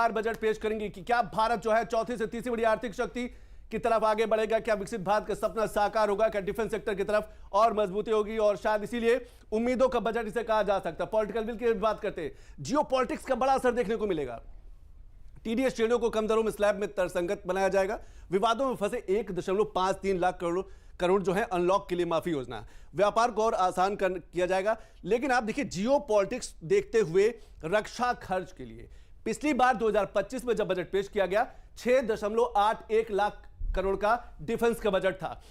Budget पेश करेंगी कि क्या भारत जो है चौथी से तीसरी बड़ी आर्थिक शक्ति की तरफ आगे बढ़ेगा, क्या विकसित भारत का सपना साकार होगा, क्या डिफेंस सेक्टर की तरफ और मजबूती होगी, और शायद इसीलिए उम्मीदों का बजट इसे कहा जा सकता है। पॉलिटिकल विल की बात करते हैं, जियो पॉलिटिक्स का बड़ा असर देखने को मिलेगा। टीडीएस श्रेणियों को कम दरों में स्लैब में तर्कसंगत बनाया जाएगा। विवादों में फंसे 1.53 लाख करोड़ जो है अनलॉक के लिए माफी योजना, व्यापार को और आसान किया जाएगा। लेकिन आप देखिए, जियो पॉलिटिक्स देखते हुए रक्षा खर्च के लिए पिछली बार 2025 में जब बजट पेश किया गया 6.81 लाख करोड़ का डिफेंस का बजट था।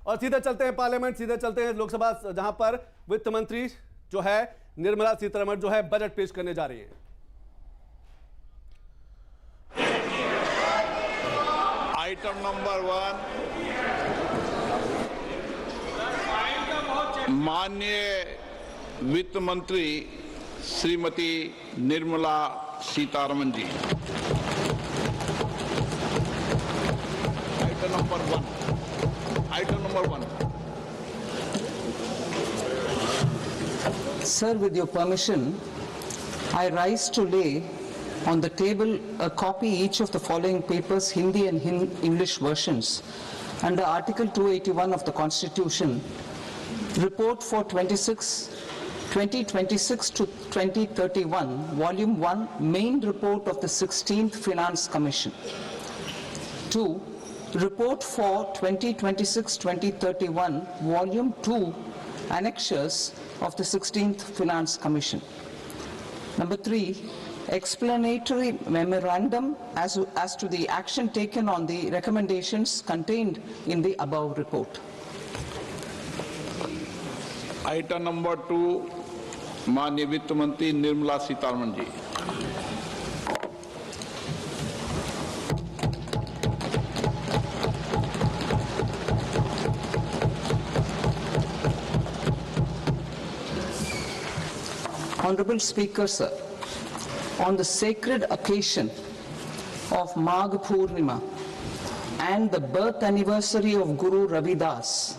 और सीधे चलते हैं पार्लियामेंट, सीधे चलते हैं लोकसभा, जहां पर वित्त मंत्री जो है निर्मला सीतारमण जो है बजट पेश करने जा रही है। आइटम नंबर 1, माननीय वित्त मंत्री Shrimati Nirmala Sitharaman ji. Item number one. Sir, with your permission, I rise to lay on the table a copy each of the following papers, Hindi and English versions, under Article 281 of the Constitution. Report for 2026 to 2031, Volume 1, Main Report of the 16th Finance Commission. 2. Report for 2026-2031, Volume 2, Annexures of the 16th Finance Commission. Number 3, explanatory memorandum as to the action taken on the recommendations contained in the above report. Item number 2, माननीय वित्त मंत्री Nirmala Sitharaman ji. Honorable Speaker, sir, on the sacred occasion of Magh Purnima and the birth anniversary of Guru Ravidas,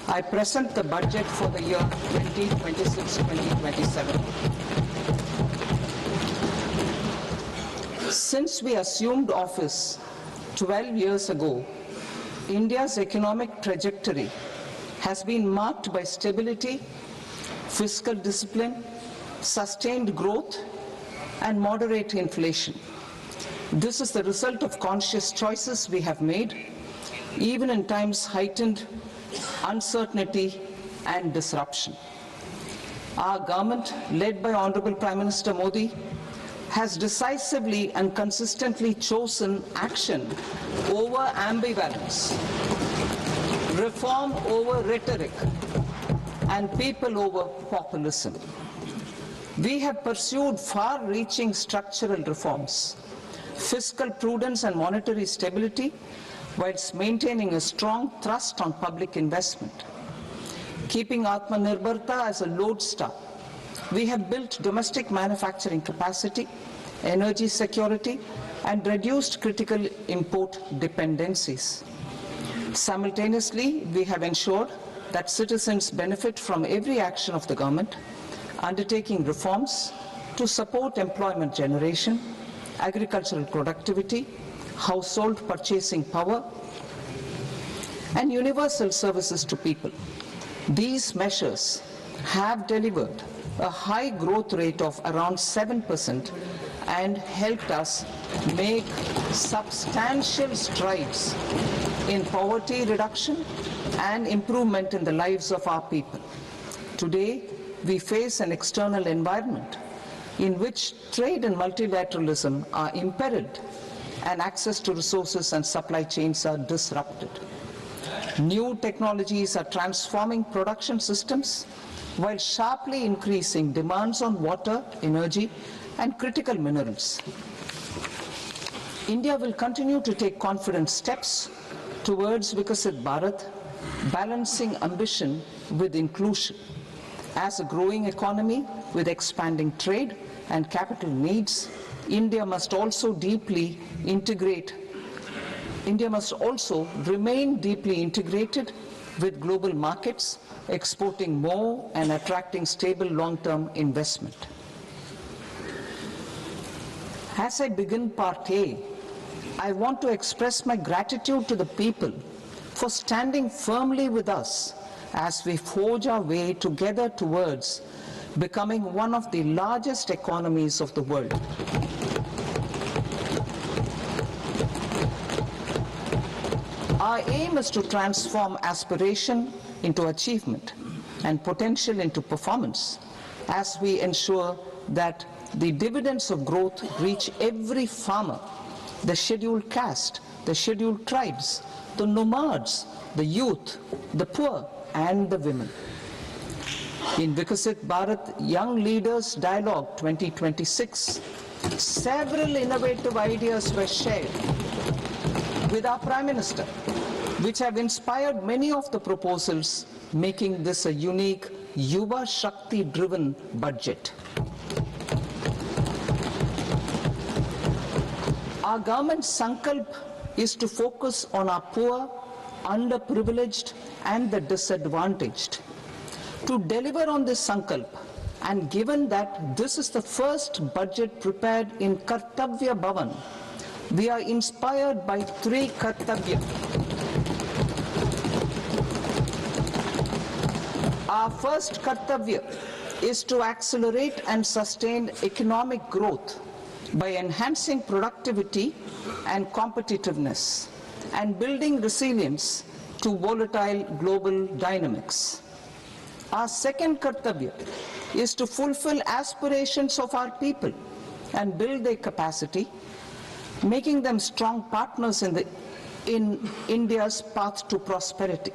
I present the budget for the year 2026-2027. Since we assumed office 12 years ago, India's economic trajectory has been marked by stability, fiscal discipline, sustained growth and moderate inflation. This is the result of conscious choices we have made, even in times heightened uncertainty and disruption. Our government, led by Honorable Prime Minister Modi, has decisively and consistently chosen action over ambivalence, reform over rhetoric, and people over populism. We have pursued far-reaching structural reforms, fiscal prudence and monetary stability, whilst maintaining a strong thrust on public investment. Keeping Atmanirbharta as a lodestar, we have built domestic manufacturing capacity, energy security, and reduced critical import dependencies. Simultaneously, we have ensured that citizens benefit from every action of the government, undertaking reforms to support employment generation, agricultural productivity, household purchasing power, and universal services to people. These measures have delivered a high growth rate of around 7% and helped us make substantial strides in poverty reduction and improvement in the lives of our people. Today, we face an external environment in which trade and multilateralism are imperiled and access to resources and supply chains are disrupted. New technologies are transforming production systems while sharply increasing demands on water, energy, and critical minerals. India will continue to take confident steps towards Vikasit Bharat, balancing ambition with inclusion. As a growing economy with expanding trade and capital needs, India must also remain deeply integrated with global markets, exporting more and attracting stable long-term investment. As I begin Part A, I want to express my gratitude to the people for standing firmly with us as we forge our way together towards becoming one of the largest economies of the world. Our aim is to transform aspiration into achievement and potential into performance as we ensure that the dividends of growth reach every farmer, the scheduled caste, the scheduled tribes, the nomads, the youth, the poor, and the women. In Vikasit Bharat Young Leaders Dialogue 2026, several innovative ideas were shared with our Prime Minister, which have inspired many of the proposals, making this a unique Yuva Shakti-driven budget. Our government's sankalp is to focus on our poor, underprivileged, and the disadvantaged. To deliver on this sankalp, and given that this is the first budget prepared in Kartavya Bhavan, we are inspired by three Kartavya. Our first Kartavya is to accelerate and sustain economic growth by enhancing productivity and competitiveness and building resilience to volatile global dynamics. Our second Kartavya is to fulfill aspirations of our people and build their capacity, making them strong partners in India's path to prosperity.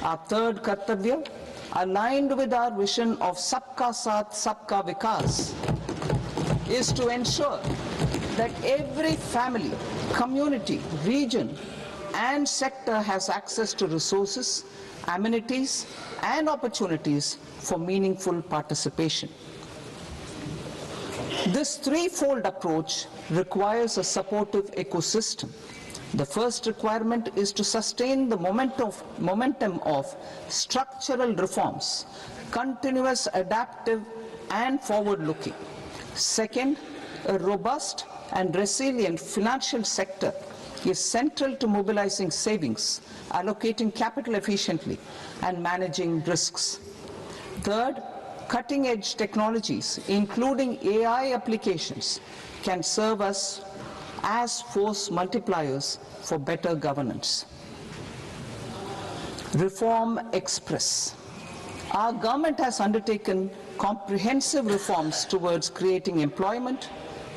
Our third Kartavya, aligned with our vision of Sabka Saath, Sabka Vikas, is to ensure that every family, community, region, and sector has access to resources, amenities, and opportunities for meaningful participation. This threefold approach requires a supportive ecosystem. The first requirement is to sustain the momentum of structural reforms, continuous, adaptive, and forward-looking. Second, a robust and resilient financial sector is central to mobilizing savings, allocating capital efficiently, and managing risks. Third, cutting-edge technologies, including AI applications, can serve us as force multipliers for better governance. Reform Express. Our government has undertaken comprehensive reforms towards creating employment,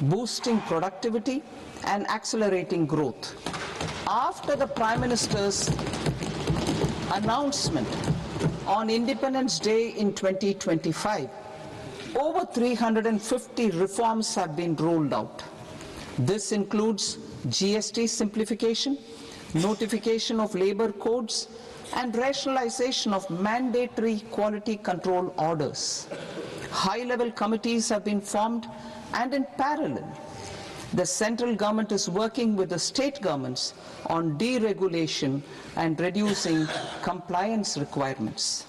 boosting productivity, and accelerating growth. After the Prime Minister's announcement on Independence Day in 2025, over 350 reforms have been rolled out. This includes GST simplification, notification of labor codes, and rationalization of mandatory quality control orders. High-level committees have been formed, and in parallel, the central government is working with the state governments on deregulation and reducing compliance requirements.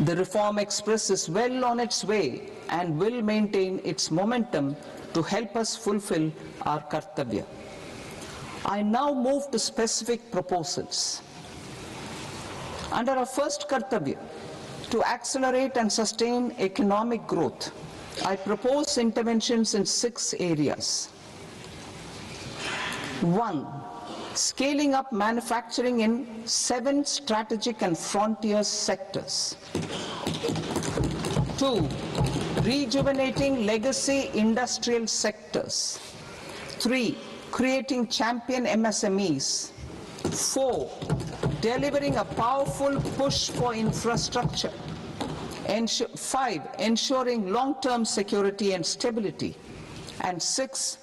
The Reform Express is well on its way and will maintain its momentum to help us fulfill our Kartavya. I now move to specific proposals. Under our first Kartavya, to accelerate and sustain economic growth, I propose interventions in 6 areas. 1. Scaling up manufacturing in 7 strategic and frontier sectors. 2. Rejuvenating legacy industrial sectors. 3. Creating champion MSMEs. 4. Delivering a powerful push for infrastructure. 5. Ensuring long-term security and stability. And 6.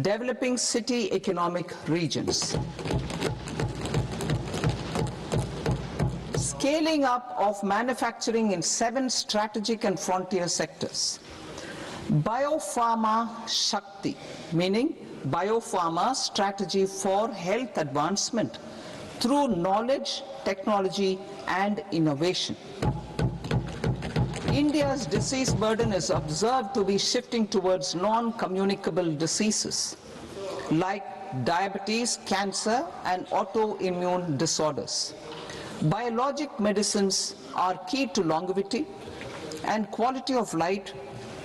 Developing city economic regions. Scaling up of manufacturing in 7 strategic and frontier sectors. Biopharma Shakti, meaning biopharma strategy for health advancement through knowledge, technology, and innovation. India's disease burden is observed to be shifting towards non-communicable diseases like diabetes, cancer, and autoimmune disorders. Biologic medicines are key to longevity and quality of life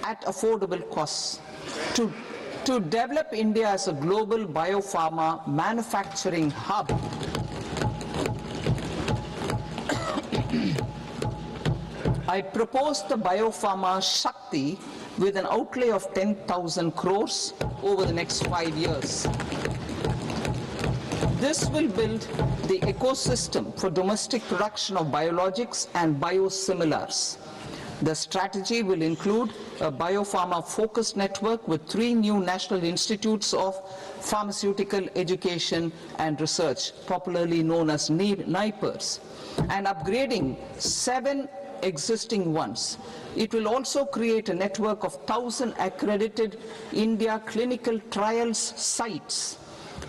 at affordable costs. To develop India as a global biopharma manufacturing hub, I propose the Biopharma Shakti with an outlay of 10,000 crores over the next 5 years. This will build the ecosystem for domestic production of biologics and biosimilars. The strategy will include a biopharma-focused network with 3 new national institutes of pharmaceutical education and research, popularly known as NIPERs, and upgrading 7 existing ones. It will also create a network of 1,000 accredited India clinical trials sites.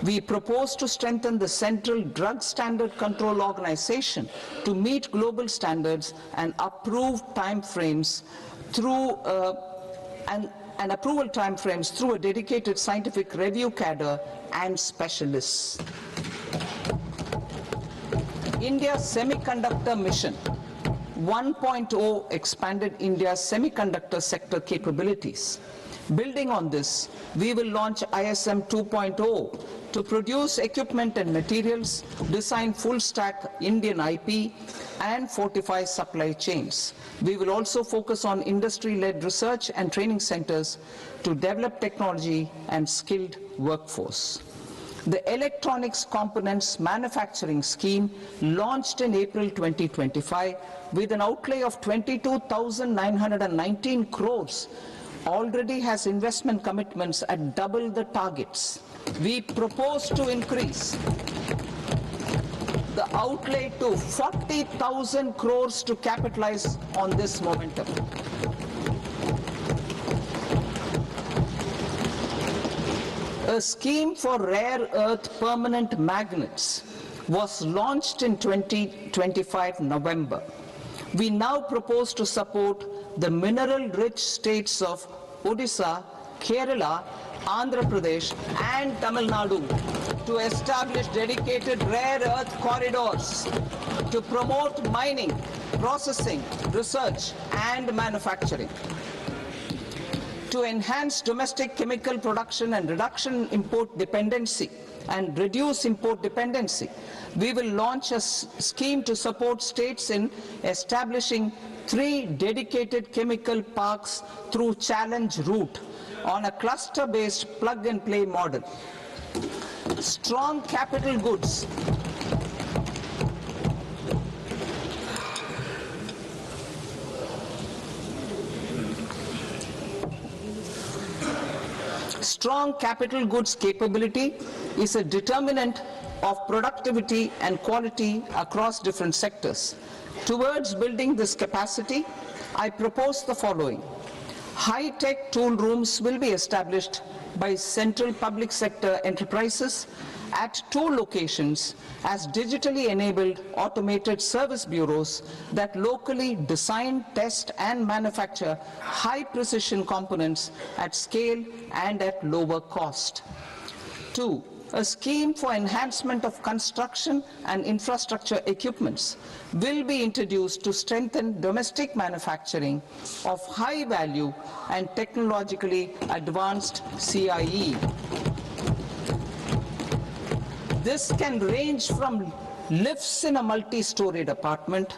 We propose to strengthen the Central Drug Standard Control Organization to meet global standards and approve timeframes through and approval timeframes through a dedicated scientific review cadre and specialists. India's semiconductor mission 1.0 expanded India's semiconductor sector capabilities. Building on this, we will launch ISM 2.0 to produce equipment and materials, design full-stack Indian IP, and fortify supply chains. We will also focus on industry-led research and training centers to develop technology and skilled workforce. The Electronics Components Manufacturing Scheme, launched in April 2025 with an outlay of 22,919 crores, already has investment commitments at double the targets. We propose to increase the outlay to 40,000 crores to capitalize on this momentum. A scheme for rare earth permanent magnets was launched in 2025 November. We now propose to support the mineral-rich states of Odisha, Kerala, Andhra Pradesh, and Tamil Nadu to establish dedicated rare earth corridors to promote mining, processing, research, and manufacturing. To enhance domestic chemical production and reduce import dependency, we will launch a scheme to support states in establishing 3 dedicated chemical parks through challenge route on a cluster-based plug-and-play model. Strong capital goods. Strong capital goods capability is a determinant of productivity and quality across different sectors. Towards building this capacity, I propose the following. High-tech tool rooms will be established by central public sector enterprises at 2 locations as digitally enabled automated service bureaus that locally design, test, and manufacture high-precision components at scale and at lower cost. 2. A scheme for enhancement of construction and infrastructure equipments will be introduced to strengthen domestic manufacturing of high value and technologically advanced CIE. This can range from lifts in a multi-storied apartment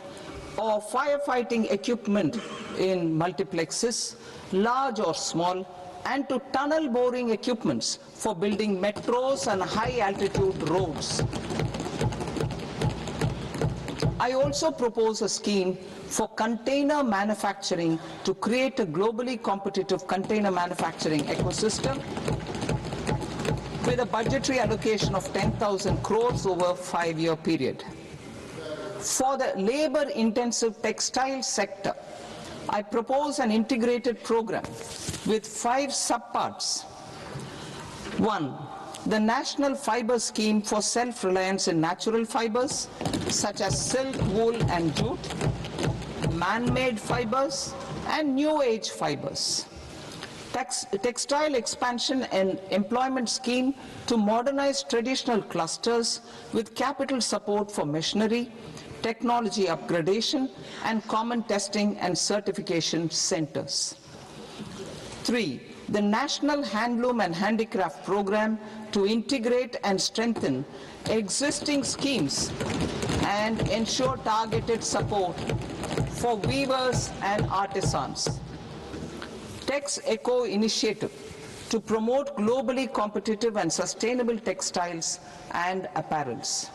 or firefighting equipment in multiplexes, large or small, and to tunnel boring equipments for building metros and high-altitude roads. I also propose a scheme for container manufacturing to create a globally competitive container manufacturing ecosystem with a budgetary allocation of 10,000 crores over a 5-year period. For the labor-intensive textile sector, I propose an integrated program with 5 subparts. 1. The National Fiber Scheme for self-reliance in natural fibers, such as silk, wool, and jute, man-made fibers, and new age fibers. Textile expansion and employment scheme to modernize traditional clusters with capital support for machinery, technology upgradation, and common testing and certification centers. 3. The National Handloom and Handicraft Program to integrate and strengthen existing schemes and ensure targeted support for weavers and artisans. Tex Eco initiative to promote globally competitive and sustainable textiles and apparels.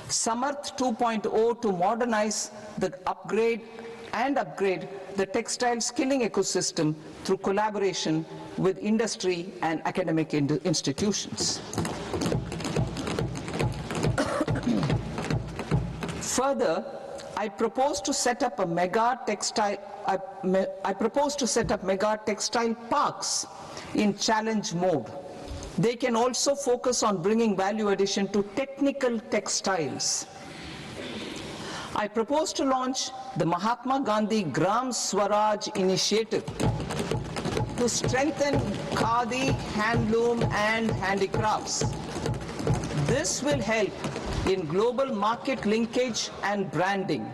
Samarth 2.0 to modernize the upgrade the textile skilling ecosystem through collaboration with industry and academic institutions. Further, I propose to set up mega textile parks in challenge mode. They can also focus on bringing value addition to technical textiles. I propose to launch the Mahatma Gandhi Gram Swaraj initiative to strengthen khadi, handloom and handicrafts. This will help in global market linkage and branding.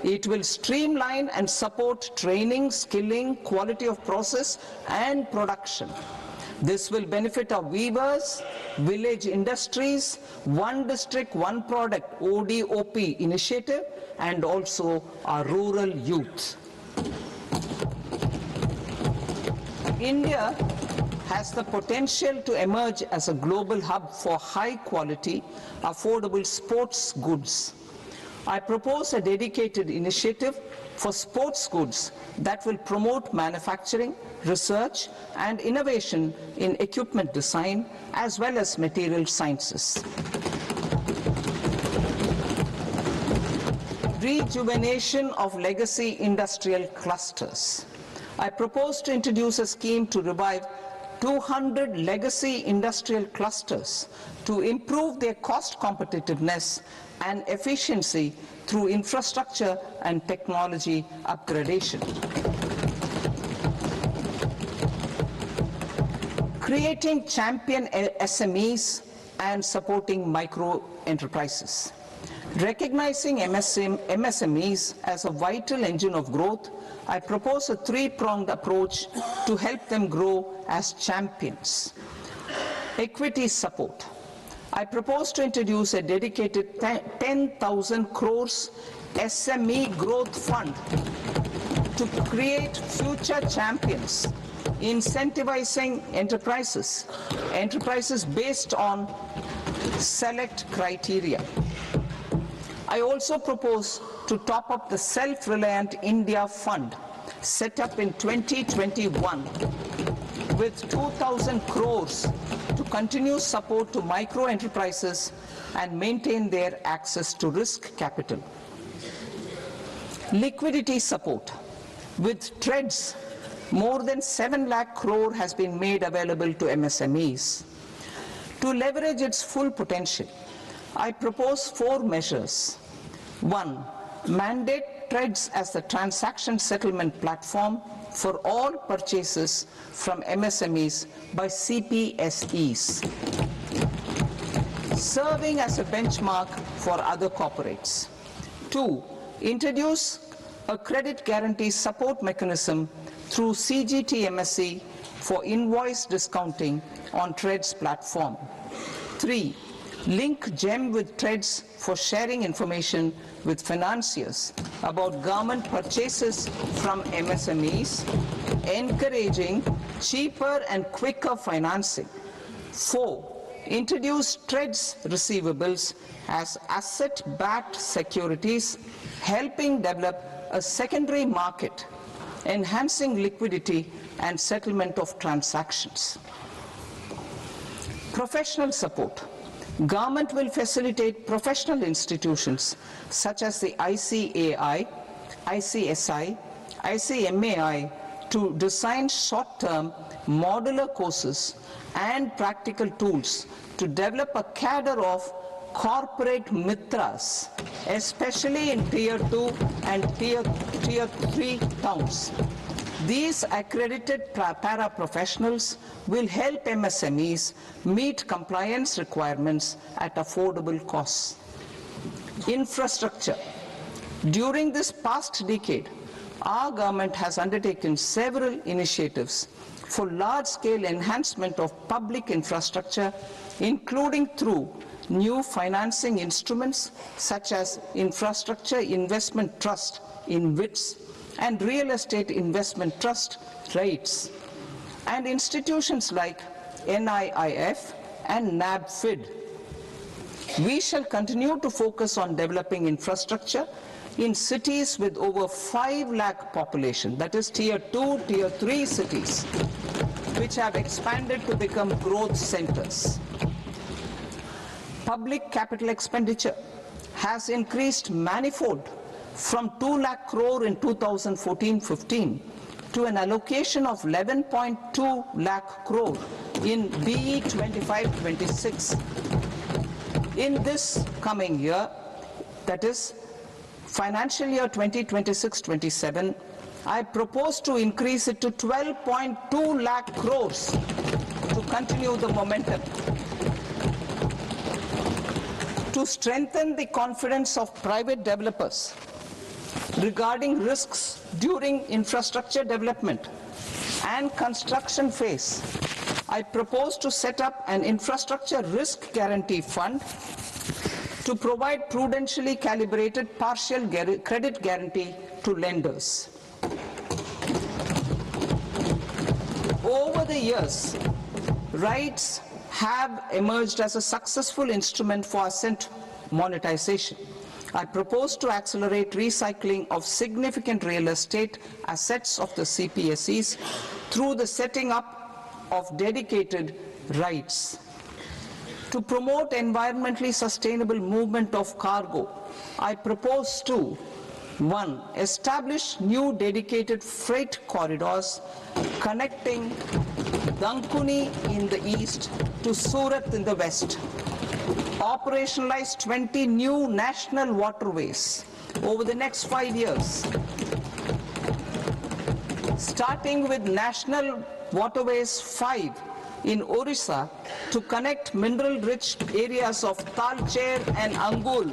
It will streamline and support training, skilling, quality of process and production. This will benefit our weavers, village industries, one district, one product ODOP initiative, and also our rural youth. India has the potential to emerge as a global hub for high quality, affordable sports goods. I propose a dedicated initiative for sports goods that will promote manufacturing, research and innovation in equipment design as well as material sciences. Rejuvenation of legacy industrial clusters. I propose to introduce a scheme to revive 200 legacy industrial clusters to improve their cost competitiveness and efficiency through infrastructure and technology upgradation. Creating champion SMEs and supporting micro enterprises. Recognizing MSMEs as a vital engine of growth, I propose a three-pronged approach to help them grow as champions. Equity support. I propose to introduce a dedicated 10,000 crores SME growth fund to create future champions, incentivizing enterprises based on select criteria. I also propose to top up the Self-Reliant India Fund set up in 2021 with 2,000 crores to continue support to micro enterprises and maintain their access to risk capital. Liquidity support. With TREADS, more than 7 lakh crore has been made available to MSMEs. To leverage its full potential, I propose 4 measures. 1. Mandate TREADS as the transaction settlement platform for all purchases from MSMEs by CPSEs, serving as a benchmark for other corporates. 2. Introduce a credit guarantee support mechanism through CGTMSE for invoice discounting on TREADS platform. 3. Link GEM with TREADS for sharing information with financiers about government purchases from MSMEs, encouraging cheaper and quicker financing. 4. Introduce TREADS receivables as asset-backed securities, helping develop a secondary market, enhancing liquidity and settlement of transactions. Professional support. Government will facilitate professional institutions such as the ICAI, ICSI, ICMAI to design short-term modular courses and practical tools to develop a cadre of corporate mitras, especially in Tier 2 and Tier 3 towns. These accredited para-professionals will help MSMEs meet compliance requirements at affordable costs. Infrastructure. During this past decade, our government has undertaken several initiatives for large-scale enhancement of public infrastructure, including through new financing instruments such as Infrastructure Investment Trust (InvITs) and Real Estate Investment Trust (REITs), and institutions like NIIF and NABFID. We shall continue to focus on developing infrastructure in cities with over 5 lakh population, that is tier 2, tier 3 cities, which have expanded to become growth centers. Public capital expenditure has increased manifold from 2 lakh crore in 2014-15 to an allocation of 11.2 lakh crore in BE 25-26. In this coming year, that is financial year 2026-27, I propose to increase it to 12.2 lakh crores to continue the momentum. To strengthen the confidence of private developers regarding risks during infrastructure development and construction phase, I propose to set up an infrastructure risk guarantee fund to provide prudentially calibrated partial credit guarantee to lenders. Over the years, rights have emerged as a successful instrument for asset monetization. I propose to accelerate recycling of significant real estate assets of the CPSEs through the setting up of dedicated rights. To promote environmentally sustainable movement of cargo, I propose to 1. Establish new dedicated freight corridors connecting Dankuni in the east to Surat in the west. Operationalize 20 new national waterways over the next 5 years. Starting with National Waterways 5 in Orissa to connect mineral-rich areas of Talcher and Angul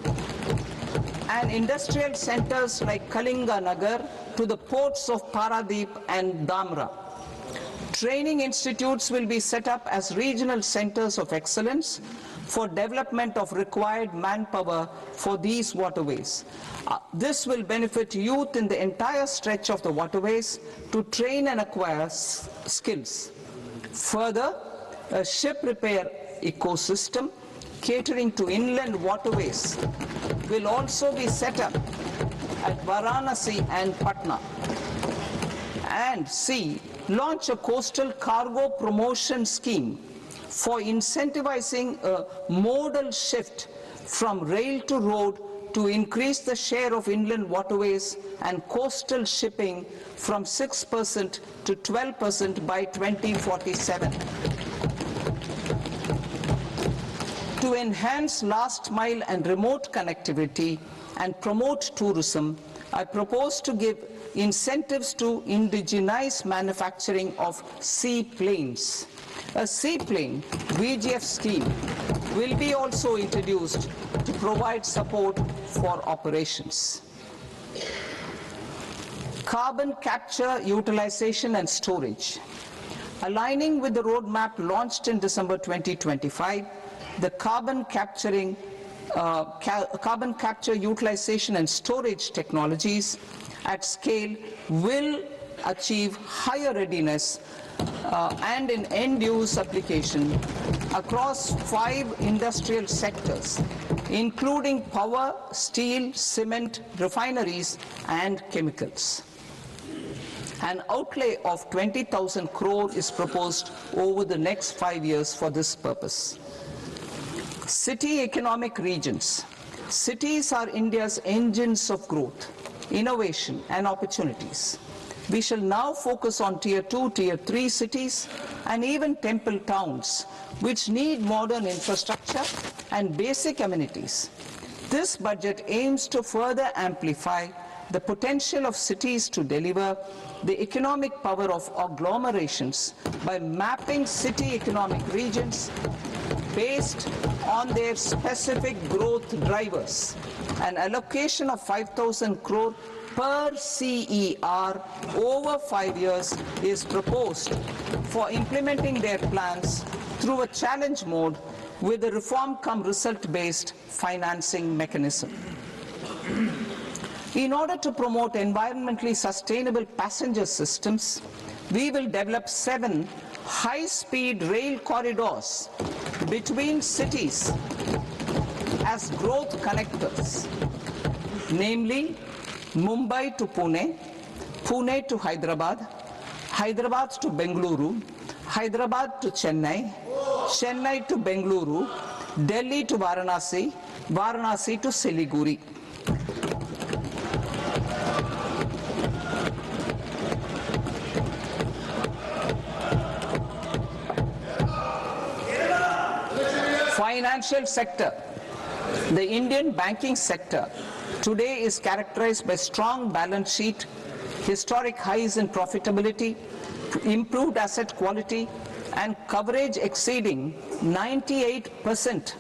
and industrial centers like Kalinga Nagar to the ports of Paradeep and Dhamra. Training institutes will be set up as regional centers of excellence for development of required manpower for these waterways. This will benefit youth in the entire stretch of the waterways to train and acquire skills. Further, a ship repair ecosystem catering to inland waterways will also be set up at Varanasi and Patna. And C, launch a coastal cargo promotion scheme for incentivizing a modal shift from rail to road to increase the share of inland waterways and coastal shipping from 6% to 12% by 2047. To enhance last mile and remote connectivity and promote tourism, I propose to give incentives to indigenize manufacturing of seaplanes. A seaplane VGF scheme will be also introduced to provide support for operations. Carbon capture, utilization and storage. Aligning with the roadmap launched in December 2025, the carbon capture, utilization and storage technologies at scale will achieve higher readiness and in end-use application across 5 industrial sectors, including power, steel, cement, refineries, and chemicals. An outlay of 20,000 crore is proposed over the next 5 years for this purpose. City economic regions. Cities are India's engines of growth, innovation, and opportunities. We shall now focus on tier 2, tier 3 cities and even temple towns which need modern infrastructure and basic amenities. This budget aims to further amplify the potential of cities to deliver the economic power of agglomerations by mapping city economic regions based on their specific growth drivers. An allocation of 5,000 crore per CER over 5 years is proposed for implementing their plans through a challenge mode with a reform-cum-result-based financing mechanism. In order to promote environmentally sustainable passenger systems, we will develop 7 high-speed rail corridors between cities as growth connectors, namely Mumbai to Pune, Pune to Hyderabad, Hyderabad to Bengaluru, Hyderabad to Chennai, Chennai to Bengaluru, Delhi to Varanasi, Varanasi to Siliguri. Financial sector. The Indian banking sector today is characterized by strong balance sheet, historic highs in profitability, improved asset quality, and coverage exceeding 98%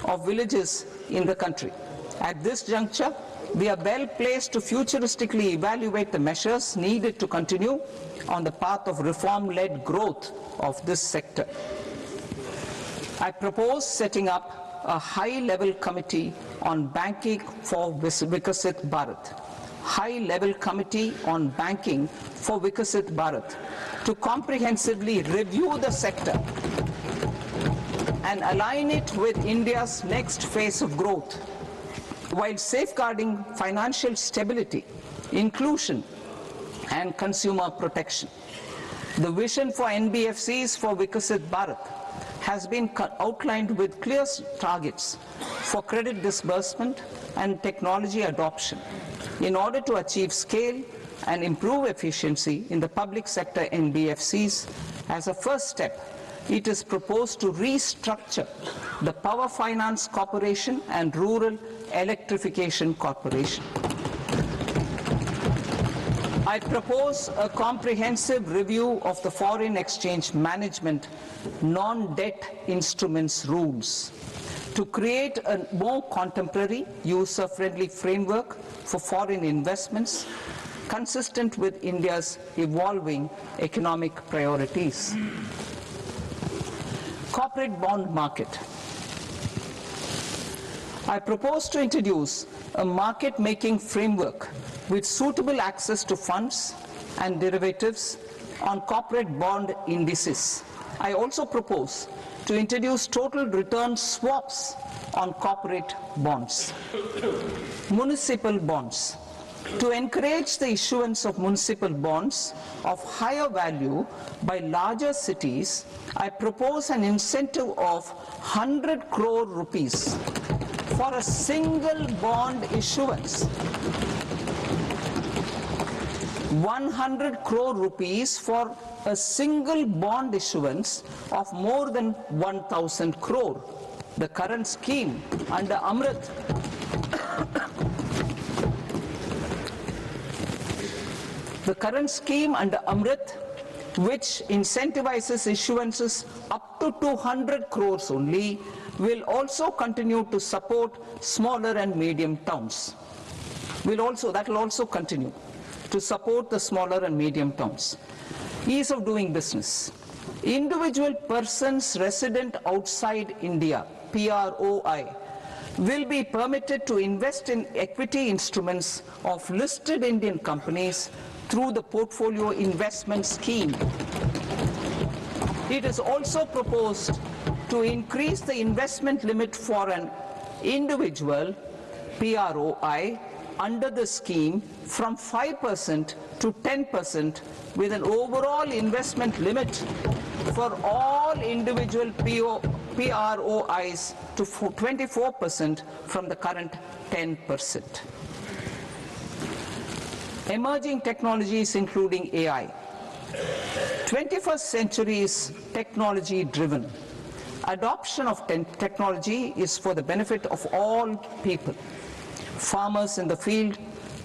of villages in the country. At this juncture, we are well placed to futuristically evaluate the measures needed to continue on the path of reform-led growth of this sector. I propose setting up a high-level committee on banking for Vikasit Bharat. High-level committee on banking for Vikasit Bharat to comprehensively review the sector and align it with India's next phase of growth, while safeguarding financial stability, inclusion, and consumer protection. The vision for NBFCs for Vikasit Bharat has been outlined with clear targets for credit disbursement and technology adoption in order to achieve scale and improve efficiency in the public sector NBFCs. As a first step, it is proposed to restructure the Power Finance Corporation and Rural Electrification Corporation. I propose a comprehensive review of the foreign exchange management non-debt instruments rules to create a more contemporary, user-friendly framework for foreign investments consistent with India's evolving economic priorities. Corporate bond market. I propose to introduce a market-making framework with suitable access to funds and derivatives on corporate bond indices. I also propose to introduce total return swaps on corporate bonds. Municipal bonds. To encourage the issuance of municipal bonds of higher value by larger cities, I propose an incentive of 100 crore rupees for a single bond issuance. 100 crore rupees for a single bond issuance of more than 1,000 crore. The current scheme under Amrit which incentivizes issuances up to 200 crores only, will also continue to support smaller and medium towns. That will also continue to support the smaller and medium towns. Ease of doing business. Individual persons resident outside India, PROI, will be permitted to invest in equity instruments of listed Indian companies through the portfolio investment scheme. It is also proposed to increase the investment limit for an individual PROI under the scheme from 5% to 10%, with an overall investment limit for all individual PROIs to 24% from the current 10%. Emerging technologies including AI. 21st century is technology driven. Adoption of technology is for the benefit of all people. Farmers in the field,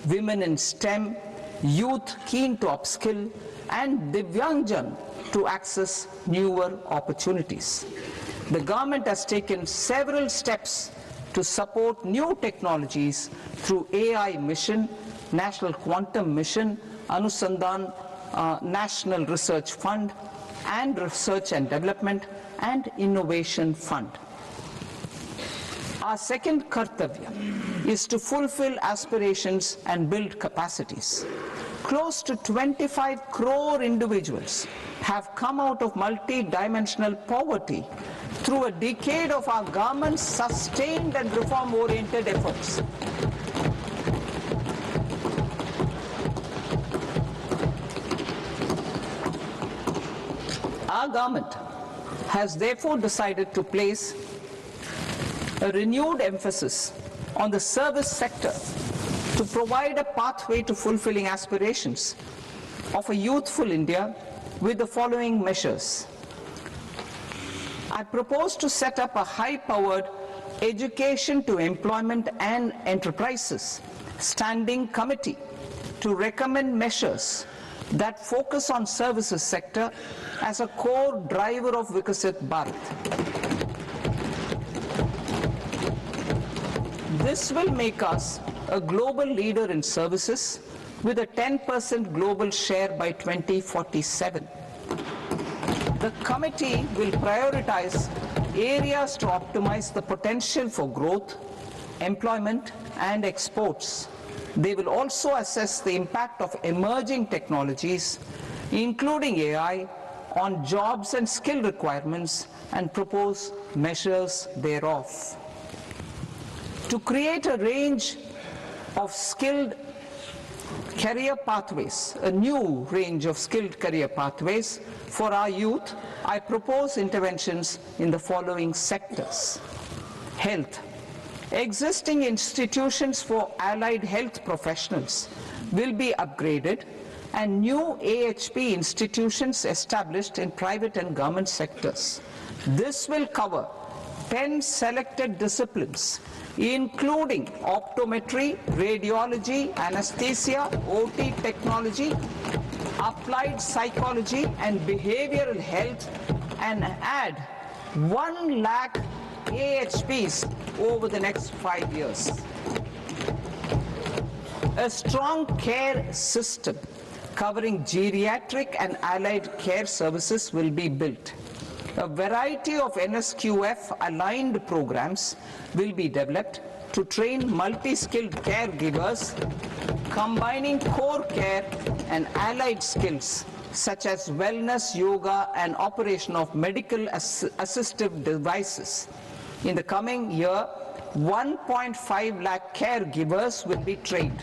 women in STEM, youth keen to upskill, and Divyangjan to access newer opportunities. The government has taken several steps to support new technologies through AI Mission, National Quantum Mission, Anusandhan National Research Fund, and Research and Development and Innovation Fund. Our second kartavya is to fulfill aspirations and build capacities. Close to 25 crore individuals have come out of multi-dimensional poverty through a decade of our government's sustained and reform-oriented efforts. Our government has therefore decided to place a renewed emphasis on the service sector to provide a pathway to fulfilling aspirations of a youthful India with the following measures. I propose to set up a high-powered Education to Employment and Enterprises Standing Committee to recommend measures that focus on services sector as a core driver of Viksit Bharat. This will make us a global leader in services with a 10% global share by 2047. The committee will prioritize areas to optimize the potential for growth, employment, and exports. They will also assess the impact of emerging technologies, including AI, on jobs and skill requirements and propose measures thereof. To create a range of skilled career pathways, a new range of skilled career pathways for our youth, I propose interventions in the following sectors. Health. Existing institutions for allied health professionals will be upgraded and new AHP institutions established in private and government sectors. This will cover 10 selected disciplines, including optometry, radiology, anesthesia, OT technology, applied psychology and behavioral health, and add 1 lakh AHPs over the next 5 years. A strong care system covering geriatric and allied care services will be built. A variety of NSQF aligned programs will be developed to train multi-skilled caregivers, combining core care and allied skills such as wellness, yoga, and operation of medical assistive devices. In the coming year, 1.5 lakh caregivers will be trained.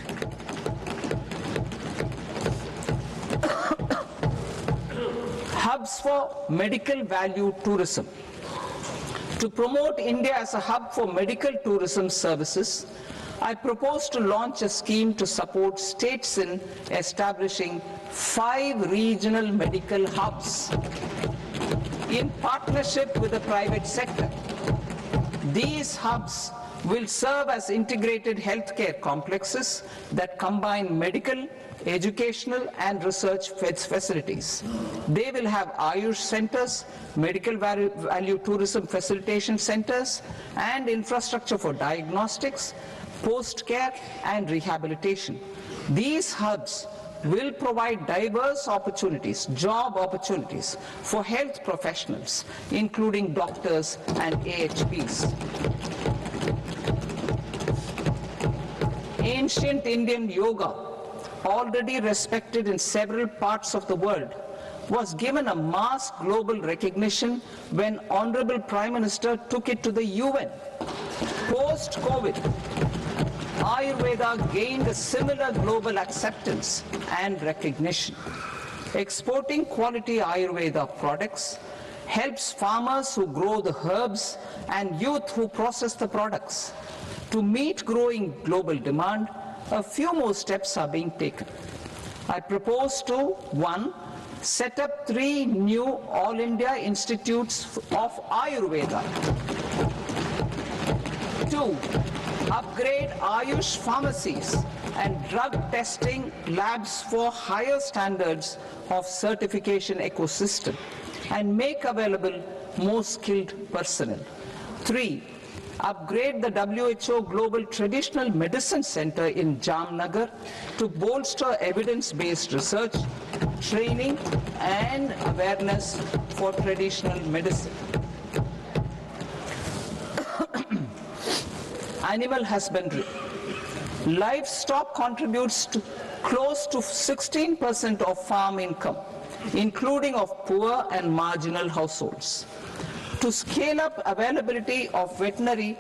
Hubs for medical value tourism. To promote India as a hub for medical tourism services, I propose to launch a scheme to support states in establishing 5 regional medical hubs in partnership with the private sector. These hubs will serve as integrated healthcare complexes that combine medical, educational and research facilities. They will have Ayush centers, medical value tourism facilitation centers, and infrastructure for diagnostics, post-care and rehabilitation. These hubs will provide diverse opportunities, job opportunities for health professionals, including doctors and AHPs. Ancient Indian yoga, already respected in several parts of the world, was given a mass global recognition when Honorable Prime Minister took it to the UN. Post-COVID, Ayurveda gained a similar global acceptance and recognition. Exporting quality Ayurveda products helps farmers who grow the herbs and youth who process the products. To meet growing global demand, a few more steps are being taken. I propose to 1. Set up 3 new All India Institutes of Ayurveda. 2. upgrade Ayush pharmacies and drug testing labs for higher standards of certification ecosystem, and make available more skilled personnel. 3. Upgrade the WHO Global Traditional Medicine Center in Jamnagar to bolster evidence-based research, training, and awareness for traditional medicine. Animal husbandry. Livestock contributes to close to 16% of farm income, including of poor and marginal households. To scale up availability of veterinary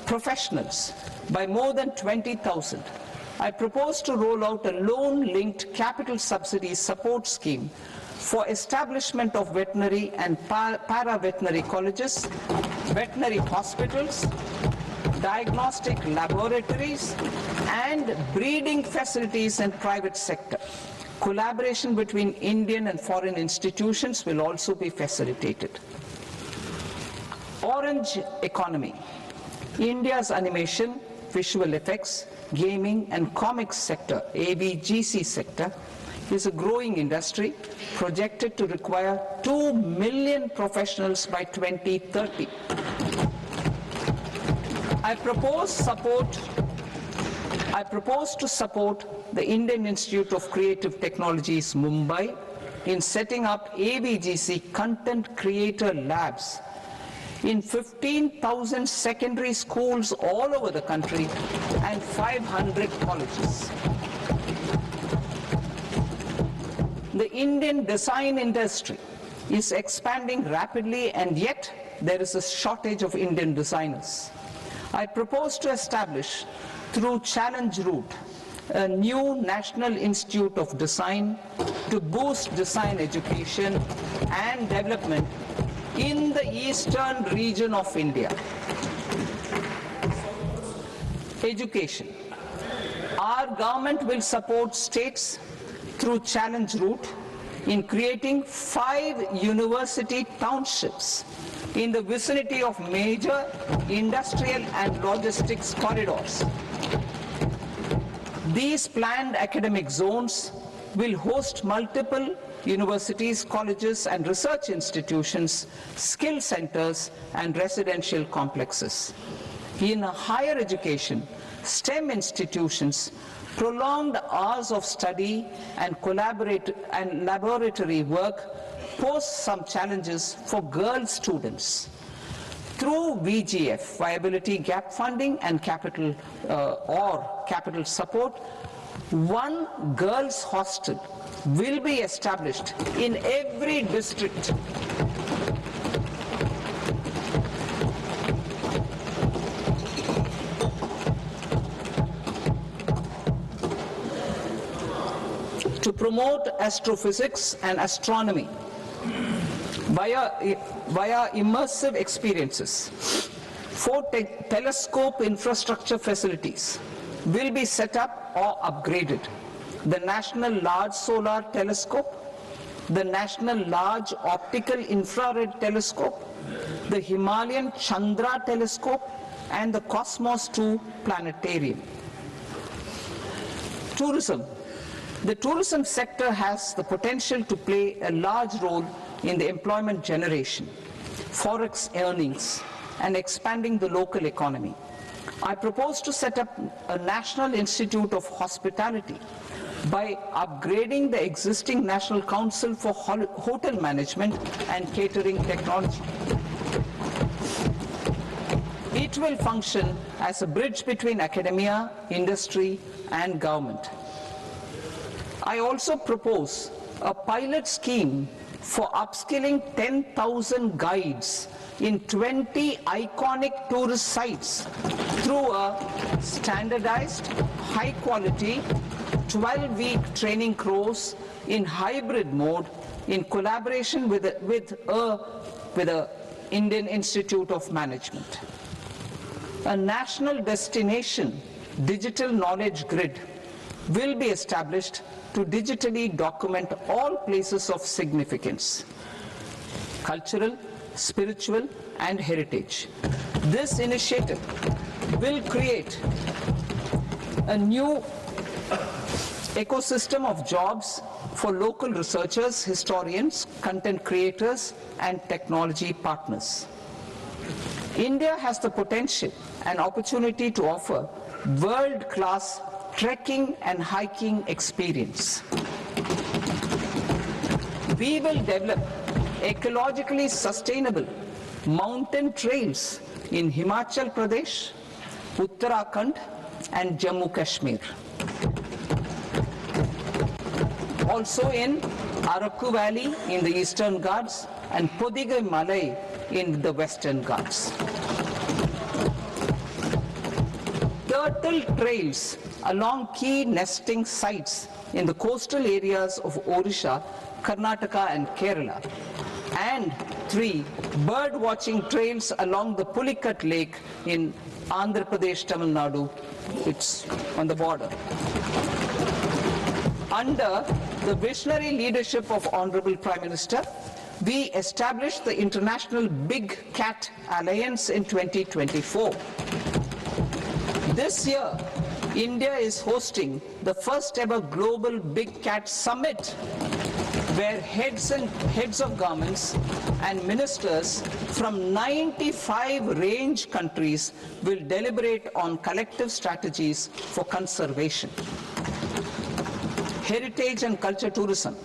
professionals by more than 20,000, I propose to roll out a loan-linked capital subsidy support scheme for establishment of veterinary and para-veterinary colleges, veterinary hospitals, diagnostic laboratories, and breeding facilities in private sector. Collaboration between Indian and foreign institutions will also be facilitated. Orange economy. India's animation, visual effects, gaming and comics sector, AVGC sector, is a growing industry projected to require 2 million professionals by 2030. I propose to support the Indian Institute of Creative Technologies, Mumbai, in setting up AVGC content creator labs in 15,000 secondary schools all over the country and 500 colleges. The Indian design industry is expanding rapidly, and yet there is a shortage of Indian designers. I propose to establish, through Challenge Route, a new National Institute of Design to boost design education and development in the eastern region of India. Education. Our government will support states through Challenge Route in creating 5 university townships in the vicinity of major industrial and logistics corridors. These planned academic zones will host multiple universities, colleges and research institutions, skill centers and residential complexes. In higher education, STEM institutions, prolonged hours of study and laboratory work pose some challenges for girl students. Through VGF, viability gap funding and capital support, one girls' hostel will be established in every district. To promote astrophysics and astronomy via immersive experiences, 4 telescope infrastructure facilities will be set up or upgraded. The National Large Solar Telescope, the National Large Optical Infrared Telescope, the Himalayan Chandra Telescope, and the Cosmos 2 Planetarium. Tourism. The tourism sector has the potential to play a large role in the employment generation, forex earnings, and expanding the local economy. I propose to set up a National Institute of Hospitality by upgrading the existing National Council for Hotel Management and Catering Technology. It will function as a bridge between academia, industry, and government. I also propose a pilot scheme for upskilling 10,000 guides in 20 iconic tourist sites through a standardized, high-quality, 12-week training course in hybrid mode in collaboration with the Indian Institute of Management. A national destination digital knowledge grid will be established to digitally document all places of significance, cultural, spiritual, and heritage. This initiative will create a new ecosystem of jobs for local researchers, historians, content creators, and technology partners. India has the potential and opportunity to offer world-class trekking and hiking experience. We will develop ecologically sustainable mountain trails in Himachal Pradesh, Uttarakhand, and Jammu Kashmir. Also in Araku Valley in the Eastern Ghats and Podigai Malai in the Western Ghats. Turtle trails along key nesting sites in the coastal areas of Odisha, Karnataka and Kerala. And 3 bird watching trails along the Pulikat Lake in Andhra Pradesh, Tamil Nadu. It's on the border. Under the visionary leadership of Honorable Prime Minister, we established the International Big Cat Alliance in 2024. This year, India is hosting the first ever Global Big Cat Summit, where heads of governments and ministers from 95 range countries will deliberate on collective strategies for conservation. Heritage and culture tourism.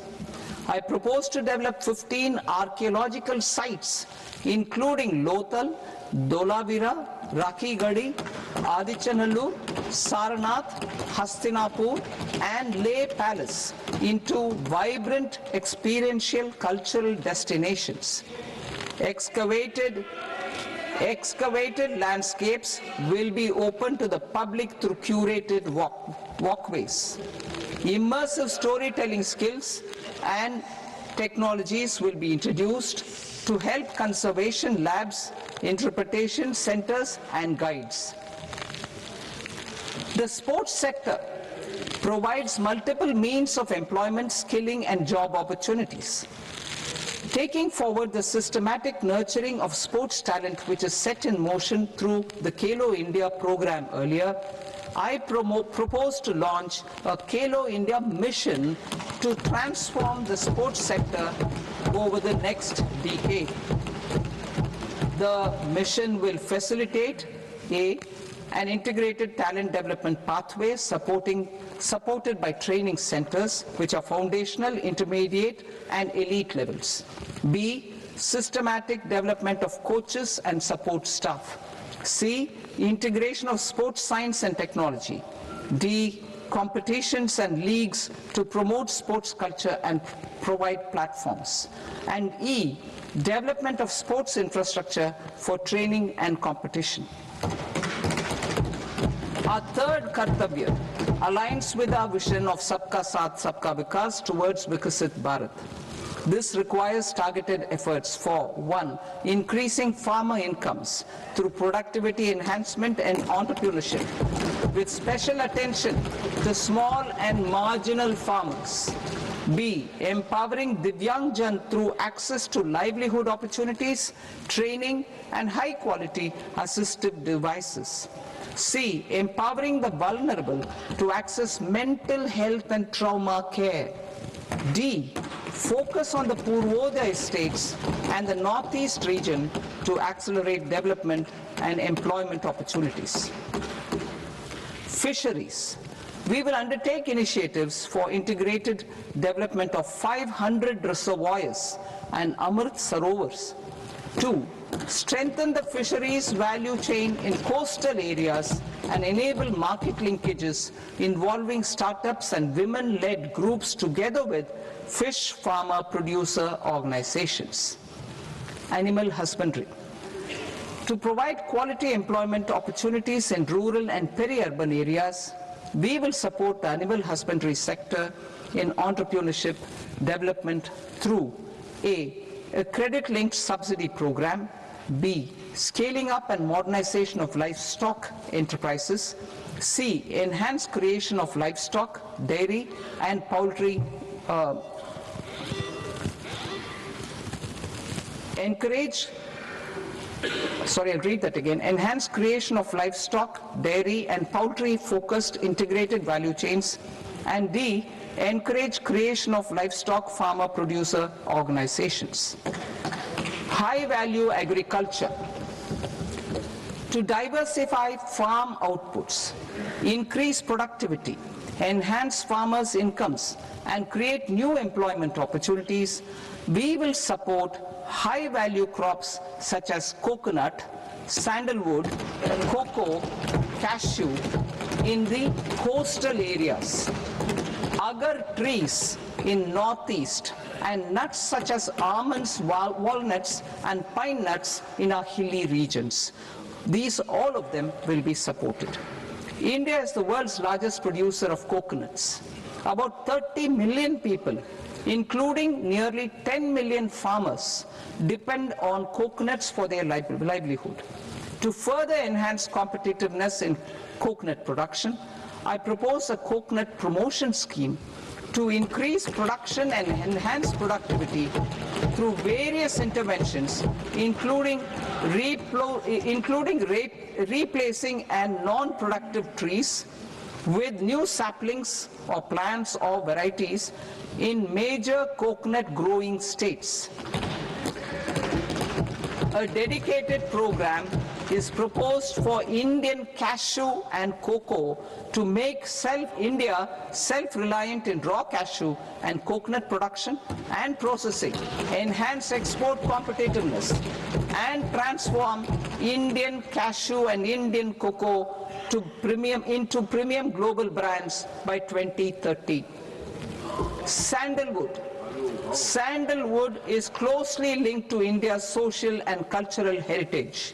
I propose to develop 15 archaeological sites, including Lothal, Dolavira, Rakhi Gadi, Adichanallur, Saranath, Hastinapur, and Leh Palace into vibrant experiential cultural destinations. Excavated landscapes will be open to the public through curated walkways. Immersive storytelling skills and technologies will be introduced to help conservation labs, interpretation centers, and guides. The sports sector provides multiple means of employment, skilling, and job opportunities. Taking forward the systematic nurturing of sports talent, which is set in motion through the Khelo India program earlier, I propose to launch a Khelo India mission to transform the sports sector over the next decade. The mission will facilitate an integrated talent development pathway supported by training centers, which are foundational, intermediate, and elite levels. B, systematic development of coaches and support staff. C, integration of sports science and technology. D, competitions and leagues to promote sports culture and provide platforms. And E, development of sports infrastructure for training and competition. Our third Kartavya aligns with our vision of Sabka Saath, Sabka Vikas towards Vikasit Bharat. This requires targeted efforts for 1, increasing farmer incomes through productivity enhancement and entrepreneurship, with special attention to small and marginal farmers. B, empowering Divyangjan through access to livelihood opportunities, training, and high-quality assistive devices. C, empowering the vulnerable to access mental health and trauma care. D, focus on the Purvodaya states and the Northeast region to accelerate development and employment opportunities. Fisheries. We will undertake initiatives for integrated development of 500 reservoirs and Amrit Sarovars. 2, strengthen the fisheries value chain in coastal areas and enable market linkages involving startups and women-led groups together with fish farmer producer organizations. Animal husbandry. To provide quality employment opportunities in rural and peri-urban areas, we will support the animal husbandry sector in entrepreneurship development through A, credit-linked subsidy program, B, scaling up and modernization of livestock enterprises, C, enhanced creation of livestock, dairy, and poultry, Sorry, I'll read that again. Enhance creation of livestock, dairy and poultry focused integrated value chains. And D, encourage creation of livestock farmer producer organizations. High value agriculture. To diversify farm outputs, increase productivity, enhance farmers' incomes, and create new employment opportunities, we will support high-value crops such as coconut, sandalwood, cocoa, cashew in the coastal areas, agar trees in northeast, and nuts such as almonds, walnuts, and pine nuts in our hilly regions. These, all of them, will be supported. India is the world's largest producer of coconuts. About 30 million people, including nearly 10 million farmers, depend on coconuts for their livelihood. To further enhance competitiveness in coconut production, I propose a coconut promotion scheme to increase production and enhance productivity through various interventions, including replacing and non-productive trees with new saplings or plants or varieties in major coconut growing states. A dedicated program is proposed for Indian cashew and cocoa to make India self-reliant in raw cashew and coconut production and processing, enhance export competitiveness, and transform Indian cashew and Indian cocoa into premium global brands by 2030. Sandalwood. Sandalwood is closely linked to India's social and cultural heritage.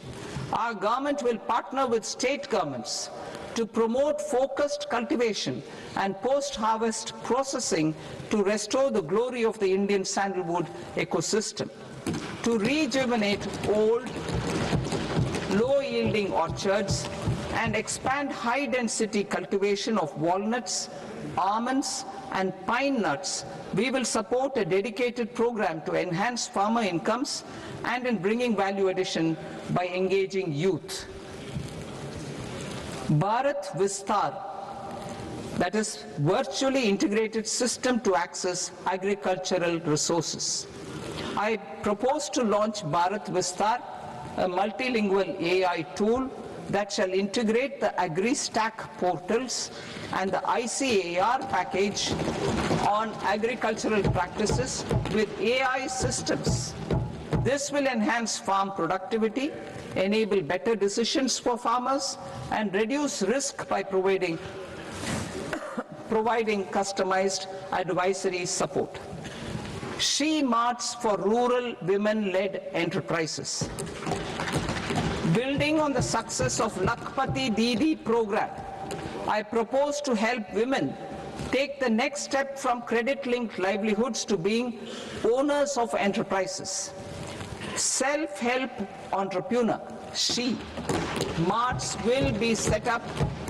Our government will partner with state governments to promote focused cultivation and post-harvest processing to restore the glory of the Indian sandalwood ecosystem, to rejuvenate old, low-yielding orchards, and expand high-density cultivation of walnuts, almonds, and pine nuts. We will support a dedicated program to enhance farmer incomes and in bringing value addition by engaging youth. Bharat Vistar, that is virtually integrated system to access agricultural resources. I propose to launch Bharat Vistar, a multilingual AI tool that shall integrate the AgriStack portals and the ICAR package on agricultural practices with AI systems. This will enhance farm productivity, enable better decisions for farmers, and reduce risk by providing customized advisory support. She Marts for rural women-led enterprises. Building on the success of Lakpati Didi program, I propose to help women take the next step from credit-linked livelihoods to being owners of enterprises. Self-help entrepreneur, She Marts will be set up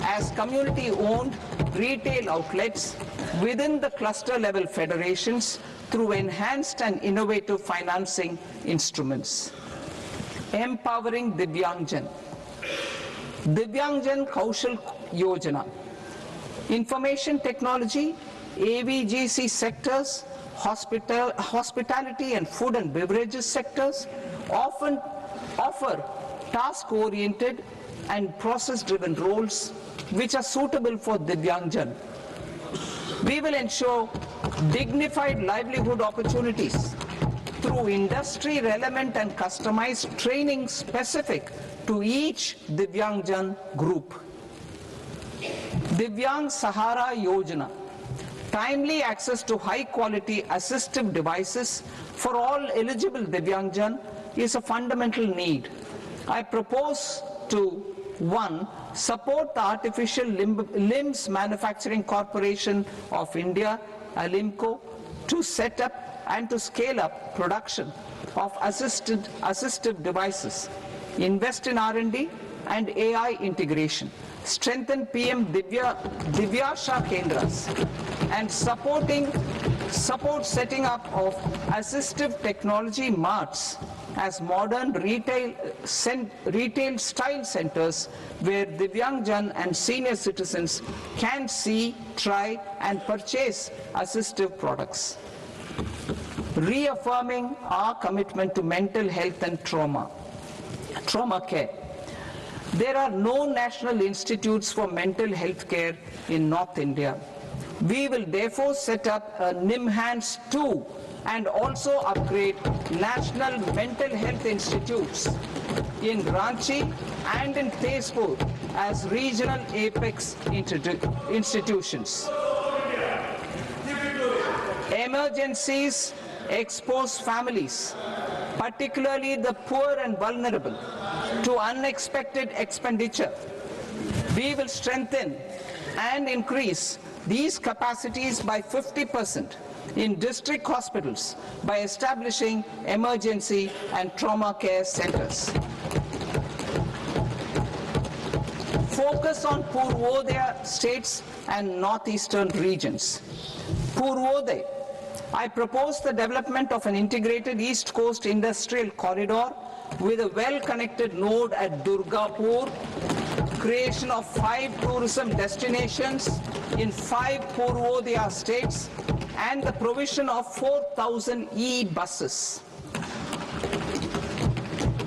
as community-owned retail outlets within the cluster-level federations through enhanced and innovative financing instruments. Empowering Divyangjan. Divyangjan Kaushal Yojana. Information technology, AVGC sectors, hospitality and food and beverages sectors often offer task-oriented and process-driven roles which are suitable for Divyangjan. We will ensure dignified livelihood opportunities through industry-relevant and customized training specific to each Divyangjan group. Divyang Sahara Yojana. Timely access to high-quality assistive devices for all eligible Divyangjan is a fundamental need. I propose to 1. Support the Artificial Limbs Manufacturing Corporation of India, ALIMCO, to set up and to scale up production of assistive devices, invest in R&D and AI integration, strengthen PM Divyasha Kendras, and support setting up of assistive technology marts as modern retail style centers where Divyangjan and senior citizens can see, try and purchase assistive products. Reaffirming our commitment to mental health and trauma care. There are no national institutes for mental health care in North India. We will therefore set up a NIMHANS 2 and also upgrade national mental health institutes in Ranchi and in Tezpur as regional apex institutions. Emergencies expose families, particularly the poor and vulnerable, to unexpected expenditure. We will strengthen and increase these capacities by 50% in district hospitals by establishing emergency and trauma care centers. Focus on Purvodaya states and northeastern regions. Purvodaya, I propose the development of an integrated East Coast industrial corridor with a well-connected node at Durgapur, creation of 5 tourism destinations in 5 Purvodaya states, and the provision of 4,000 e-buses.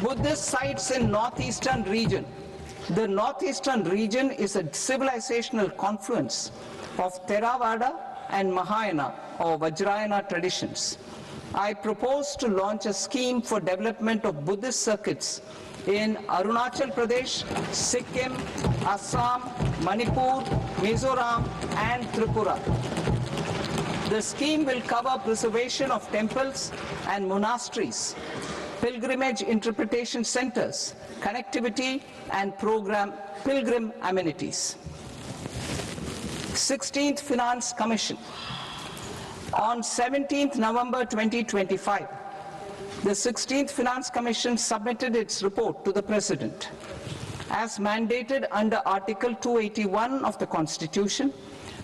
Buddhist sites in northeastern region. The northeastern region is a civilizational confluence of Theravada and Mahayana or Vajrayana traditions. I propose to launch a scheme for development of Buddhist circuits in Arunachal Pradesh, Sikkim, Assam, Manipur, Mizoram and Tripura. The scheme will cover preservation of temples and monasteries, pilgrimage interpretation centers, connectivity and pilgrim amenities. 16th Finance Commission. On 17th November 2025, the 16th Finance Commission submitted its report to the President. As mandated under Article 281 of the Constitution,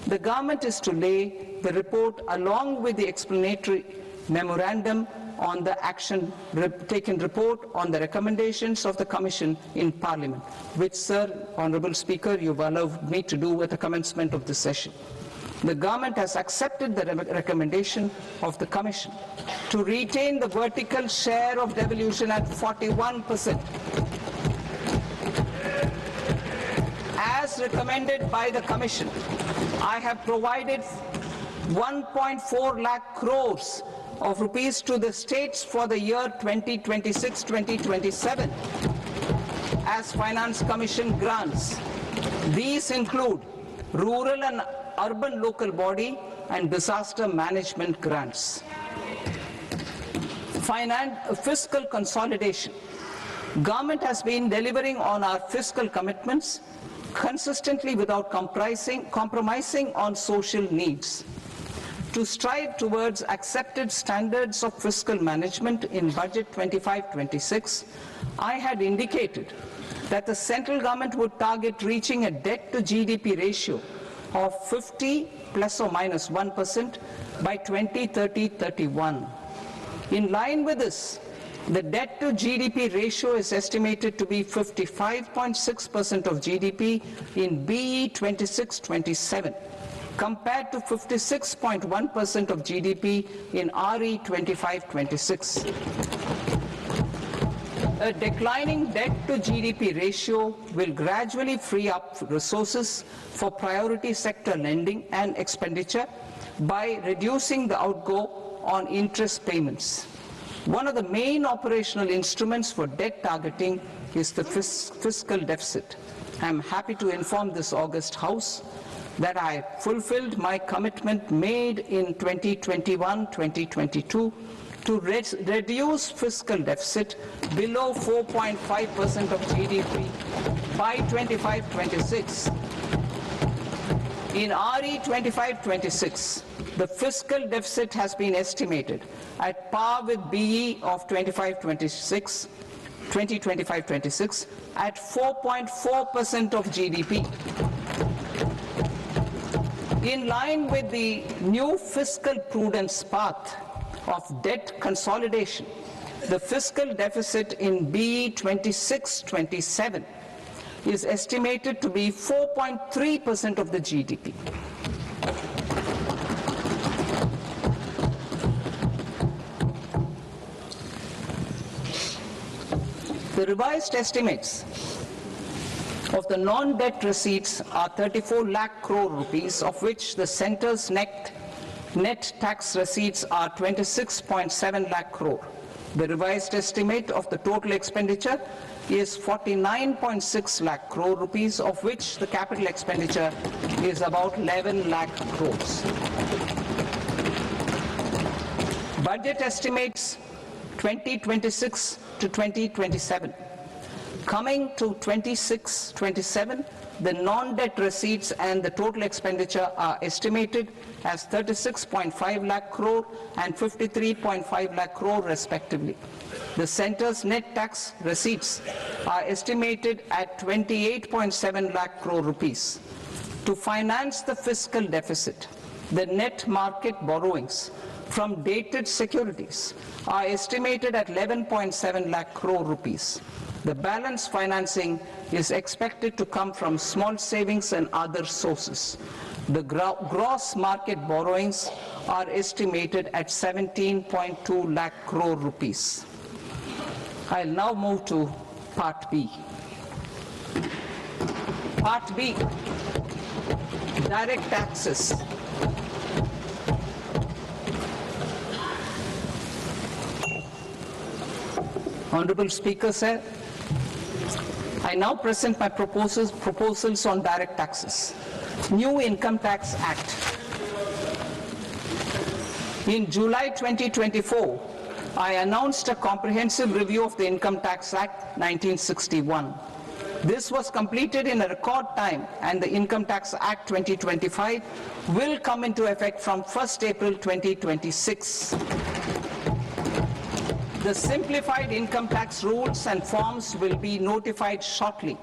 the government is to lay the report along with the explanatory memorandum on the action taken report on the recommendations of the Commission in Parliament, which, Sir, Honourable Speaker, you've allowed me to do at the commencement of this session. The government has accepted the recommendation of the Commission to retain the vertical share of devolution at 41%. As recommended by the Commission, I have provided 1.4 lakh crores of rupees to the states for the year 2026-2027 as Finance Commission grants. These include rural and urban local body and disaster management grants. Fiscal consolidation. Government has been delivering on our fiscal commitments consistently without compromising on social needs. To strive towards accepted standards of fiscal management in Budget 25-26, I had indicated that the central government would target reaching a debt to GDP ratio of 50 plus or minus 1% by 2030-31. In line with this, the debt to GDP ratio is estimated to be 55.6% of GDP in BE 26-27, compared to 56.1% of GDP in RE 25-26. A declining debt to GDP ratio will gradually free up resources for priority sector lending and expenditure by reducing the outgo on interest payments. One of the main operational instruments for debt targeting is the fiscal deficit. I am happy to inform this august House that I fulfilled my commitment made in 2021-2022 to reduce fiscal deficit below 4.5% of GDP by 25-26. In RE 25-26, the fiscal deficit has been estimated at par with BE of 2025-26 at 4.4% of GDP. In line with the new fiscal prudence path of debt consolidation, the fiscal deficit in BE 26-27 is estimated to be 4.3% of the GDP. The revised estimates of the non-debt receipts are 34 lakh crore rupees, of which the centre's net tax receipts are 26.7 lakh crore. The revised estimate of the total expenditure is 49.6 lakh crore rupees, of which the capital expenditure is about 11 lakh crores. Budget estimates 2026 to 2027. Coming to 26-27, the non-debt receipts and the total expenditure are estimated as 36.5 lakh crore and 53.5 lakh crore respectively. The centre's net tax receipts are estimated at 28.7 lakh crore rupees. To finance the fiscal deficit, the net market borrowings from dated securities are estimated at 11.7 lakh crore rupees. The balance financing is expected to come from small savings and other sources. The gross market borrowings are estimated at 17.2 lakh crore rupees. I'll now move to Part B. Part B, direct taxes. Honorable Speaker, sir, I now present my proposals on direct taxes. New Income Tax Act. In July 2024, I announced a comprehensive review of the Income Tax Act 1961. This was completed in a record time, and the Income Tax Act 2025 will come into effect from 1st April 2026. The simplified income tax rules and forms will be notified shortly,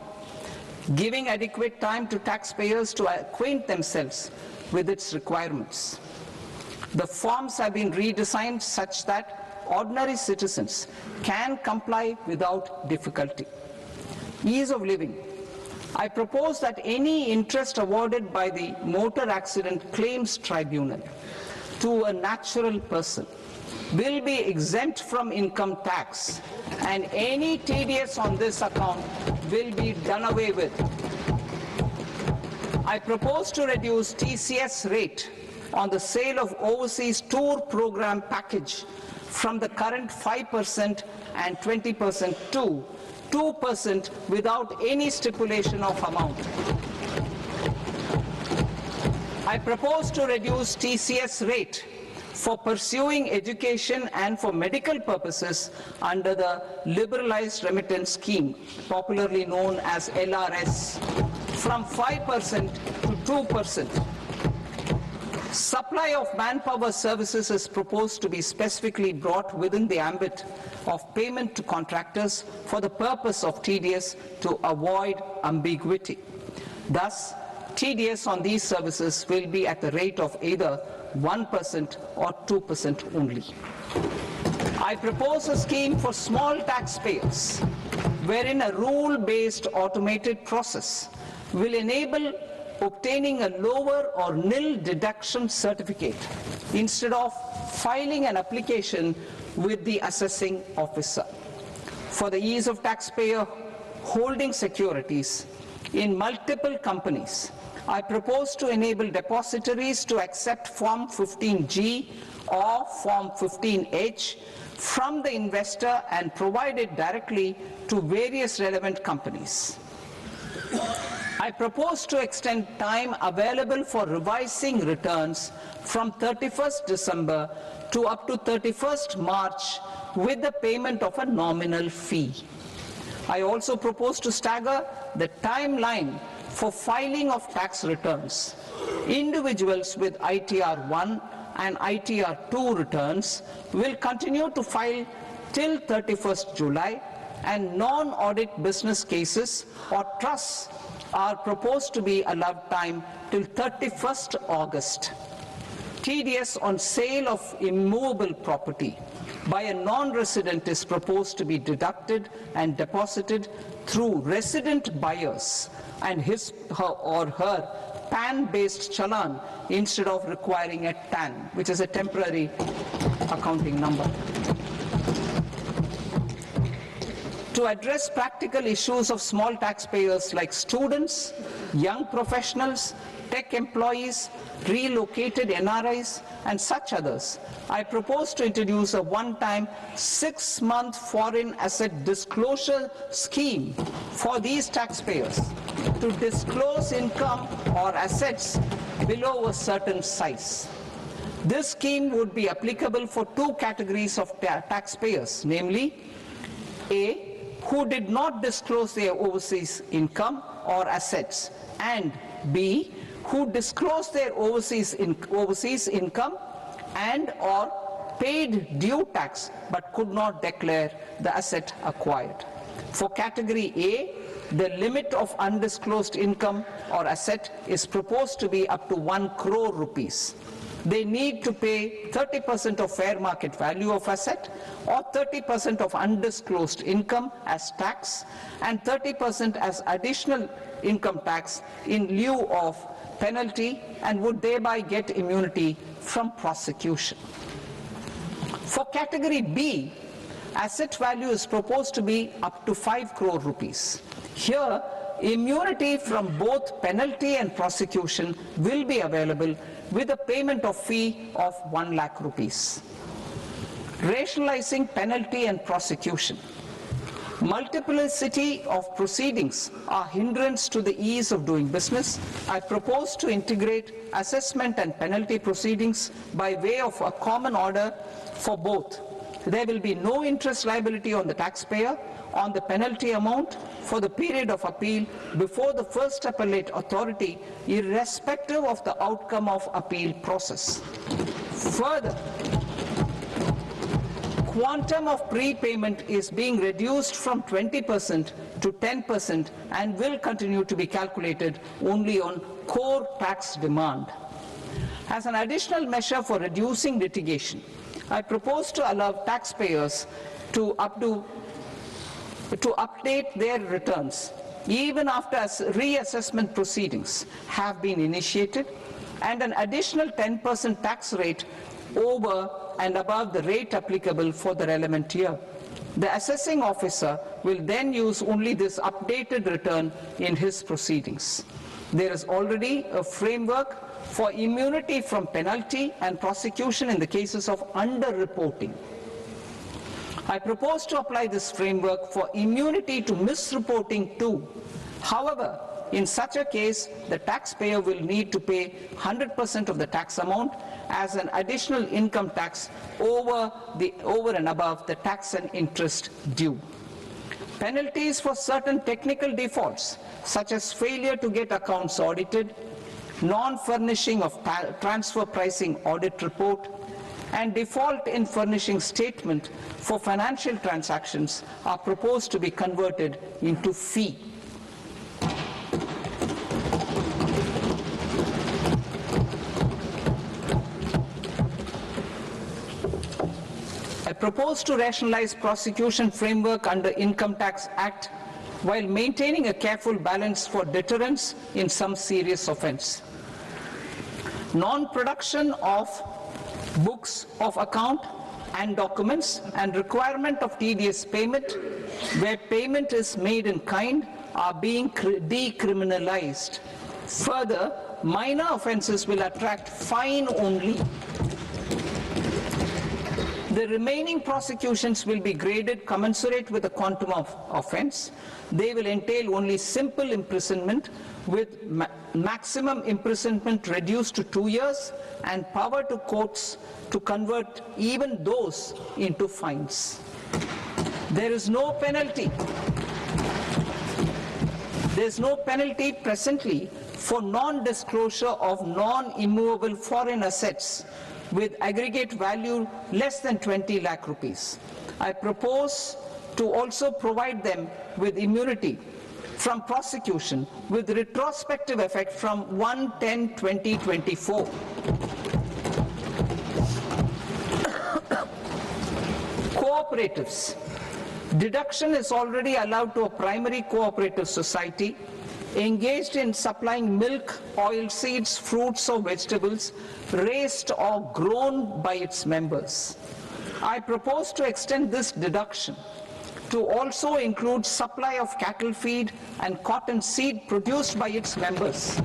giving adequate time to taxpayers to acquaint themselves with its requirements. The forms have been redesigned such that ordinary citizens can comply without difficulty. Ease of living. I propose that any interest awarded by the Motor Accident Claims Tribunal to a natural person will be exempt from income tax, and any TDS on this account will be done away with. I propose to reduce TCS rate on the sale of overseas tour program package from the current 5% and 20% to 2% without any stipulation of amount. I propose to reduce TCS rate for pursuing education and for medical purposes under the Liberalized Remittance Scheme, popularly known as LRS, from 5% to 2%. Supply of manpower services is proposed to be specifically brought within the ambit of payment to contractors for the purpose of TDS to avoid ambiguity. Thus, TDS on these services will be at the rate of either 1% or 2% only. I propose a scheme for small taxpayers wherein a rule-based automated process will enable obtaining a lower or nil deduction certificate instead of filing an application with the assessing officer. For the ease of taxpayer holding securities in multiple companies, I propose to enable depositories to accept Form 15G or Form 15H from the investor and provide it directly to various relevant companies. I propose to extend time available for revising returns from 31st December to up to 31st March with the payment of a nominal fee. I also propose to stagger the timeline for filing of tax returns. Individuals with ITR 1 and ITR 2 returns will continue to file till 31st July, and non-audit business cases or trusts are proposed to be allowed time till 31st August. TDS on sale of immovable property by a non-resident is proposed to be deducted and deposited through resident buyers and his or her PAN-based challan instead of requiring a TAN, which is a temporary accounting number. To address practical issues of small taxpayers like students, young professionals, tech employees, relocated NRIs, and such others, I propose to introduce a one-time 6-month foreign asset disclosure scheme for these taxpayers to disclose income or assets below a certain size. This scheme would be applicable for two categories of taxpayers, namely A, who did not disclose their overseas income or assets, and B, who disclosed their overseas income and or paid due tax but could not declare the asset acquired. For category A, the limit of undisclosed income or asset is proposed to be up to 1 crore rupees. They need to pay 30% of fair market value of asset or 30% of undisclosed income as tax and 30% as additional income tax in lieu of penalty, and would thereby get immunity from prosecution. For category B, asset value is proposed to be up to 5 crore rupees. Here, immunity from both penalty and prosecution will be available with a payment of fee of 1 lakh rupees. Rationalizing penalty and prosecution. Multiplicity of proceedings are hindrance to the ease of doing business. I propose to integrate assessment and penalty proceedings by way of a common order for both. There will be no interest liability on the taxpayer on the penalty amount for the period of appeal before the first appellate authority, irrespective of the outcome of appeal process. Further, quantum of prepayment is being reduced from 20% to 10% and will continue to be calculated only on core tax demand. As an additional measure for reducing litigation, I propose to allow taxpayers to update their returns even after reassessment proceedings have been initiated, and an additional 10% tax rate over and above the rate applicable for the relevant year. The assessing officer will then use only this updated return in his proceedings. There is already a framework for immunity from penalty and prosecution in the cases of underreporting. I propose to apply this framework for immunity to misreporting too. However, in such a case, the taxpayer will need to pay 100% of the tax amount as an additional income tax over and above the tax and interest due. Penalties for certain technical defaults, such as failure to get accounts audited, non-furnishing of transfer pricing audit report, and default in furnishing statement for financial transactions, are proposed to be converted into fee. I propose to rationalize prosecution framework under Income Tax Act while maintaining a careful balance for deterrence in some serious offense. Non-production of books of account and documents and requirement of tedious payment where payment is made in kind are being decriminalized. Further, minor offenses will attract fine only. The remaining prosecutions will be graded commensurate with the quantum of offense. They will entail only simple imprisonment with maximum imprisonment reduced to 2 years and power to courts to convert even those into fines. There is no penalty. There is no penalty presently for non-disclosure of non-immovable foreign assets with aggregate value less than 20 lakh rupees. I propose to also provide them with immunity from prosecution with retrospective effect from 1/10/2024. cooperatives. Deduction is already allowed to a primary cooperative society engaged in supplying milk, oilseeds, fruits or vegetables raised or grown by its members. I propose to extend this deduction to also include supply of cattle feed and cotton seed produced by its members.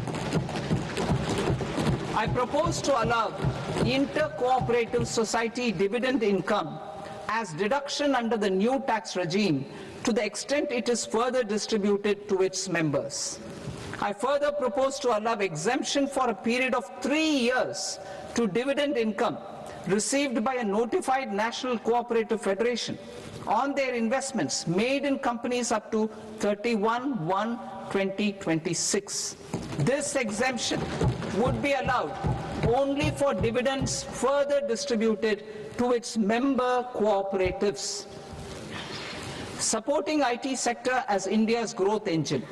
I propose to allow inter-cooperative society dividend income as deduction under the new tax regime to the extent it is further distributed to its members. I further propose to allow exemption for a period of 3 years to dividend income received by a notified national cooperative federation on their investments made in companies up to 31/1/2026. This exemption would be allowed only for dividends further distributed to its member cooperatives. Supporting IT sector as India's growth engine.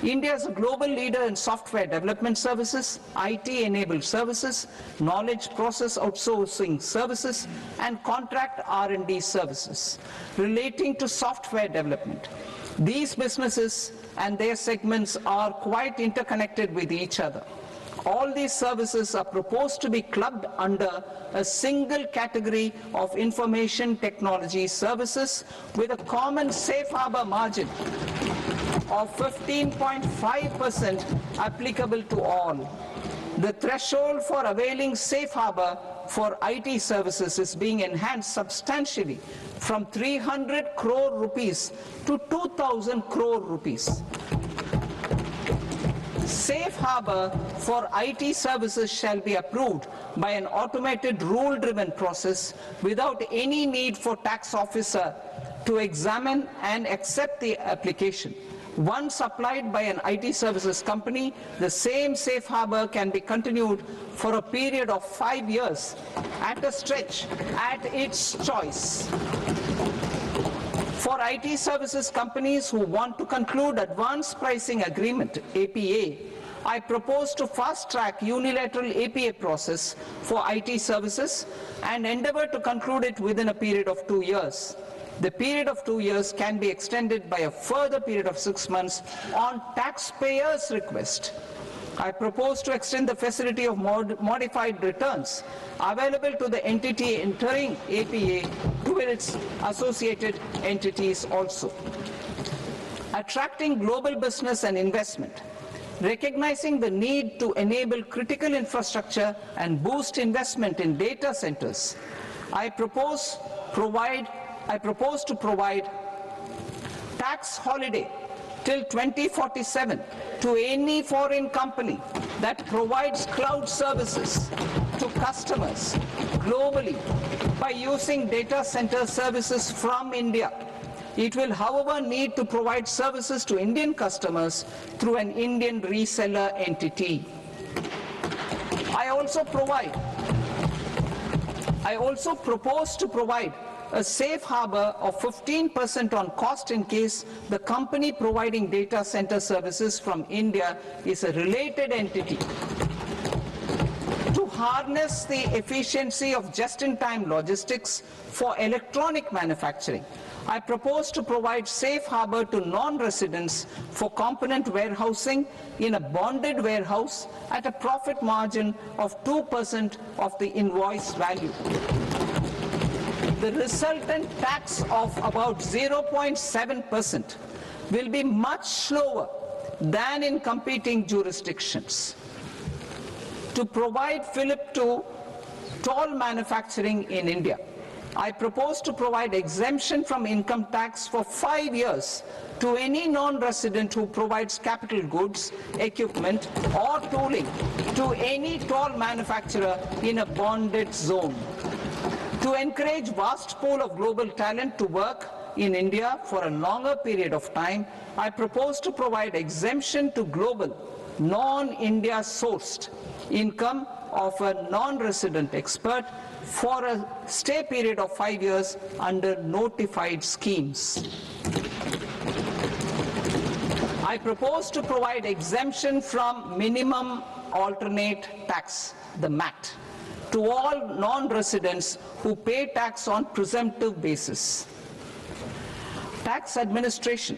India is a global leader in software development services, IT-enabled services, knowledge process outsourcing services, and contract R&D services relating to software development. These businesses and their segments are quite interconnected with each other. All these services are proposed to be clubbed under a single category of information technology services with a common safe harbor margin of 15.5% applicable to all. The threshold for availing safe harbor for IT services is being enhanced substantially from 300 crore rupees to 2,000 crore rupees. Safe harbor for IT services shall be approved by an automated rule-driven process without any need for tax officer to examine and accept the application. Once applied by an IT services company, the same safe harbor can be continued for a period of 5 years at a stretch at its choice. For IT services companies who want to conclude advanced pricing agreement, APA, I propose to fast-track unilateral APA process for IT services and endeavor to conclude it within a period of 2 years. The period of 2 years can be extended by a further period of 6 months on taxpayers' request. I propose to extend the facility of modified returns available to the entity entering APA to its associated entities also. Attracting global business and investment. Recognizing the need to enable critical infrastructure and boost investment in data centers, I propose to provide tax holiday till 2047 to any foreign company that provides cloud services to customers globally by using data center services from India. It will, however, need to provide services to Indian customers through an Indian reseller entity. I also propose to provide a safe harbor of 15% on cost in case the company providing data center services from India is a related entity. To harness the efficiency of just-in-time logistics for electronic manufacturing, I propose to provide safe harbor to non-residents for component warehousing in a bonded warehouse at a profit margin of 2% of the invoice value. The resultant tax of about 0.7% will be much lower than in competing jurisdictions. To provide fillip to toll manufacturing in India, I propose to provide exemption from income tax for 5 years to any non-resident who provides capital goods, equipment, or tooling to any toll manufacturer in a bonded zone. To encourage vast pool of global talent to work in India for a longer period of time, I propose to provide exemption to global, non-India sourced income of a non-resident expert for a stay period of 5 years under notified schemes. I propose to provide exemption from minimum alternate tax, the MAT, to all non-residents who pay tax on presumptive basis. Tax administration.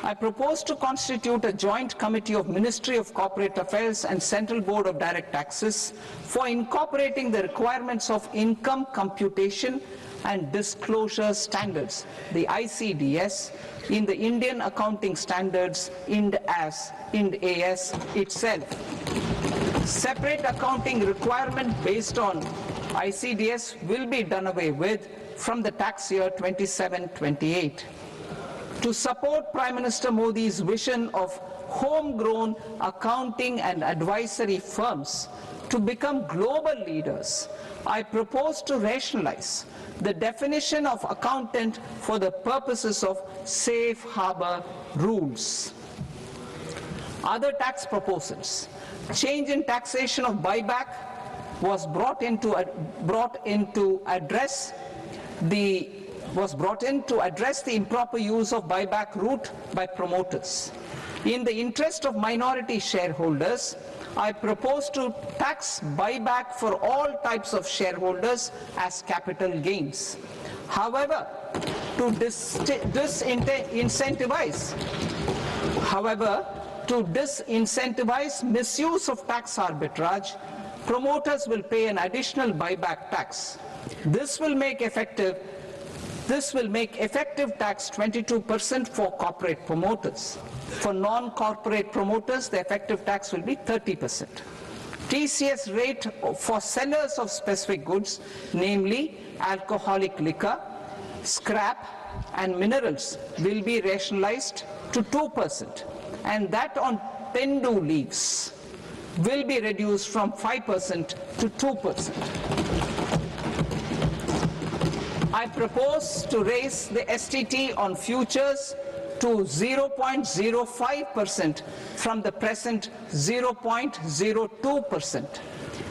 I propose to constitute a joint committee of Ministry of Corporate Affairs and Central Board of Direct Taxes for incorporating the requirements of income computation and disclosure standards, the ICDS, in the Indian Accounting Standards Ind AS itself. Separate accounting requirement based on ICDS will be done away with from the tax year 27-28. To support Prime Minister Modi's vision of homegrown accounting and advisory firms to become global leaders, I propose to rationalize the definition of accountant for the purposes of safe harbor rules. Other tax proposals. Change in taxation of buyback was brought in to address the improper use of buyback route by promoters. In the interest of minority shareholders, I propose to tax buyback for all types of shareholders as capital gains. However, to disincentivize misuse of tax arbitrage, promoters will pay an additional buyback tax. This will make effective tax 22% for corporate promoters. For non-corporate promoters, the effective tax will be 30%. TCS rate for sellers of specific goods, namely alcoholic liquor, scrap, and minerals, will be rationalized to 2%, and that on Tendu leaves will be reduced from 5% to 2%. I propose to raise the STT on futures to 0.05% from the present 0.02%.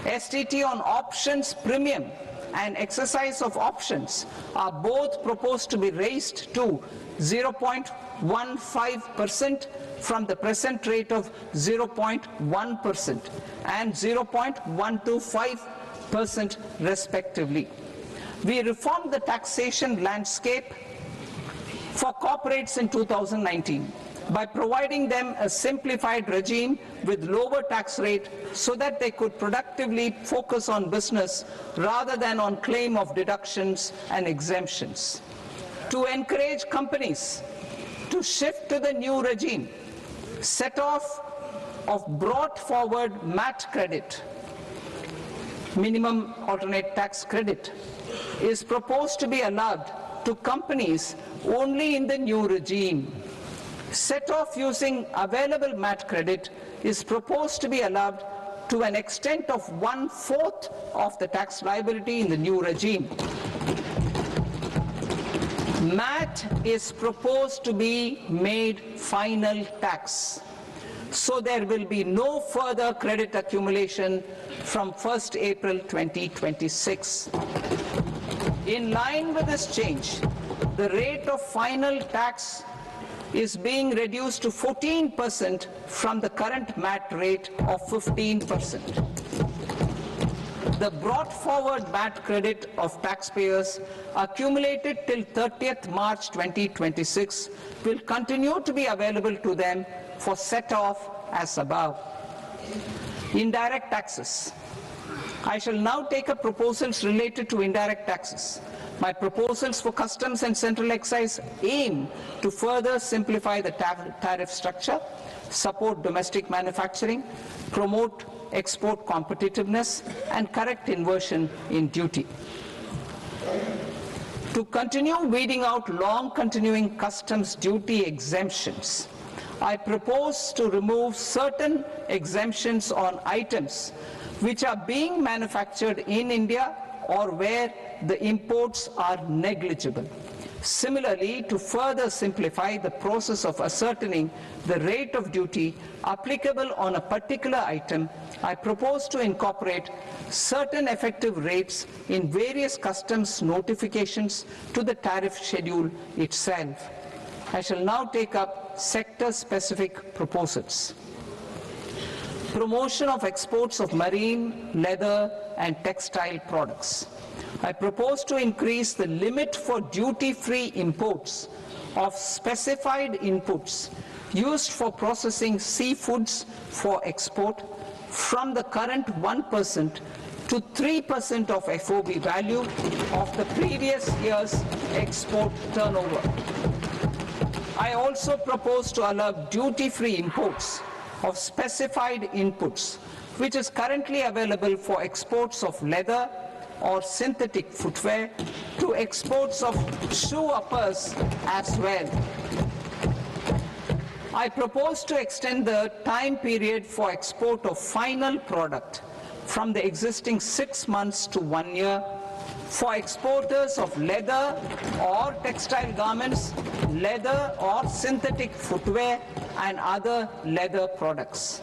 STT on options premium and exercise of options are both proposed to be raised to 0.15% from the present rate of 0.1% and 0.125% respectively. We reformed the taxation landscape for corporates in 2019 by providing them a simplified regime with lower tax rate so that they could productively focus on business rather than on claim of deductions and exemptions. To encourage companies to shift to the new regime, set off of brought forward MAT credit, minimum alternate tax credit, is proposed to be allowed to companies only in the new regime. Set off using available MAT credit is proposed to be allowed to an extent of 1/4 of the tax liability in the new regime. MAT is proposed to be made final tax, so there will be no further credit accumulation from 1st April 2026. In line with this change, the rate of final tax is being reduced to 14% from the current MAT rate of 15%. The brought forward MAT credit of taxpayers accumulated till 30th March 2026 will continue to be available to them for set-off as above. Indirect taxes. I shall now take up proposals related to indirect taxes. My proposals for customs and central excise aim to further simplify the tariff structure, support domestic manufacturing, promote export competitiveness, and correct inversion in duty. To continue weeding out long continuing customs duty exemptions, I propose to remove certain exemptions on items which are being manufactured in India or where the imports are negligible. Similarly, to further simplify the process of ascertaining the rate of duty applicable on a particular item, I propose to incorporate certain effective rates in various customs notifications to the tariff schedule itself. I shall now take up sector-specific proposals. Promotion of exports of marine, leather, and textile products. I propose to increase the limit for duty-free imports of specified inputs used for processing seafoods for export from the current 1% to 3% of FOB value of the previous year's export turnover. I also propose to allow duty-free imports of specified inputs, which is currently available for exports of leather or synthetic footwear, to exports of shoe uppers as well. I propose to extend the time period for export of final product from the existing 6 months to 1 year for exporters of leather or textile garments, leather or synthetic footwear, and other leather products.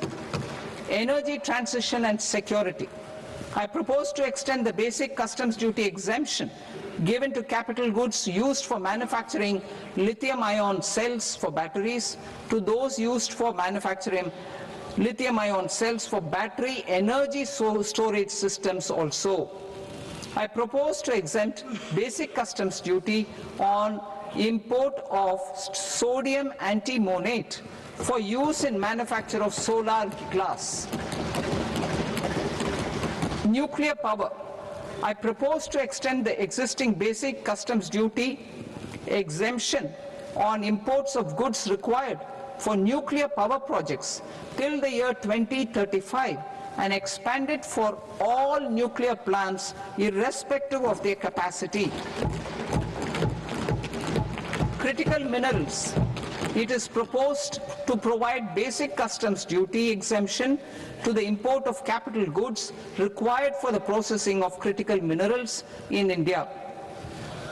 Energy transition and security. I propose to extend the basic customs duty exemption given to capital goods used for manufacturing lithium-ion cells for batteries to those used for manufacturing lithium-ion cells for battery energy storage systems also. I propose to exempt basic customs duty on import of sodium antimonate for use in manufacture of solar glass. Nuclear power. I propose to extend the existing basic customs duty exemption on imports of goods required for nuclear power projects till the year 2035 and expand it for all nuclear plants irrespective of their capacity. Critical minerals. It is proposed to provide basic customs duty exemption to the import of capital goods required for the processing of critical minerals in India.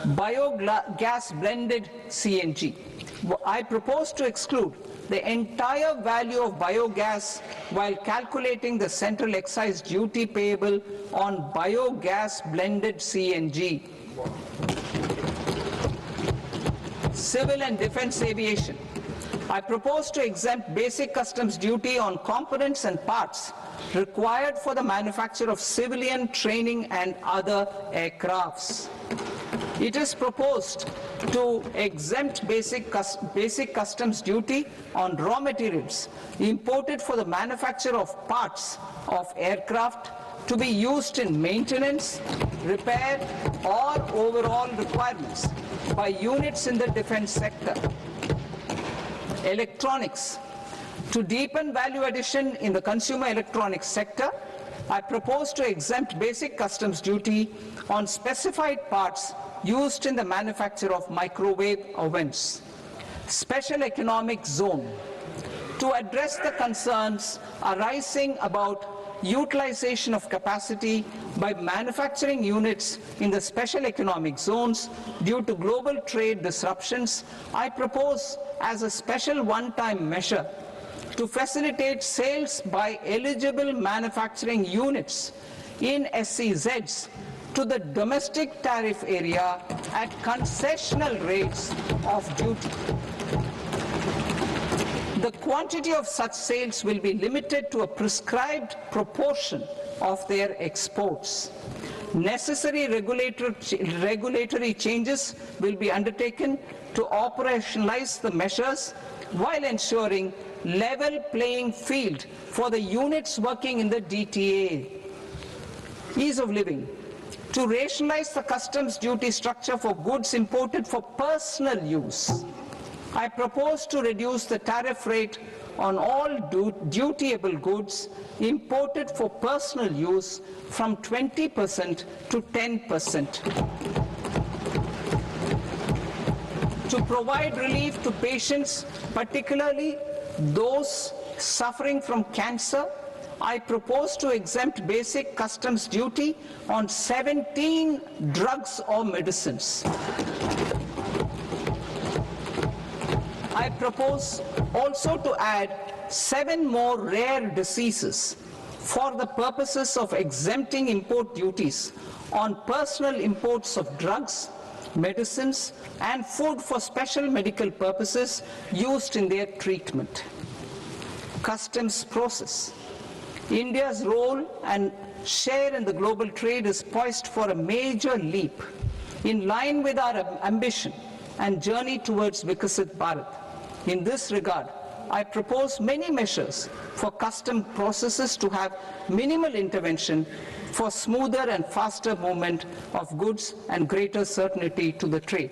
Biogas blended CNG. I propose to exclude the entire value of biogas while calculating the central excise duty payable on biogas blended CNG. Civil and defense aviation. I propose to exempt basic customs duty on components and parts required for the manufacture of civilian training and other aircrafts. It is proposed to exempt basic customs duty on raw materials imported for the manufacture of parts of aircraft to be used in maintenance, repair, or overall requirements by units in the defense sector. Electronics. To deepen value addition in the consumer electronics sector, I propose to exempt basic customs duty on specified parts used in the manufacture of microwave ovens. Special economic zone. To address the concerns arising about utilization of capacity by manufacturing units in the special economic zones due to global trade disruptions, I propose as a special one-time measure to facilitate sales by eligible manufacturing units in SEZs to the domestic tariff area at concessional rates of duty. The quantity of such sales will be limited to a prescribed proportion of their exports. Necessary regulatory changes will be undertaken to operationalize the measures while ensuring level playing field for the units working in the DTA. Ease of living. To rationalize the customs duty structure for goods imported for personal use, I propose to reduce the tariff rate on all dutiable goods imported for personal use from 20% to 10%. To provide relief to patients, particularly those suffering from cancer, I propose to exempt basic customs duty on 17 drugs or medicines. I propose also to add 7 more rare diseases for the purposes of exempting import duties on personal imports of drugs, medicines, and food for special medical purposes used in their treatment. Customs process. India's role share in the global trade is poised for a major leap in line with our ambition and journey towards Viksit Bharat. In this regard, I propose many measures for custom processes to have minimal intervention for smoother and faster movement of goods and greater certainty to the trade.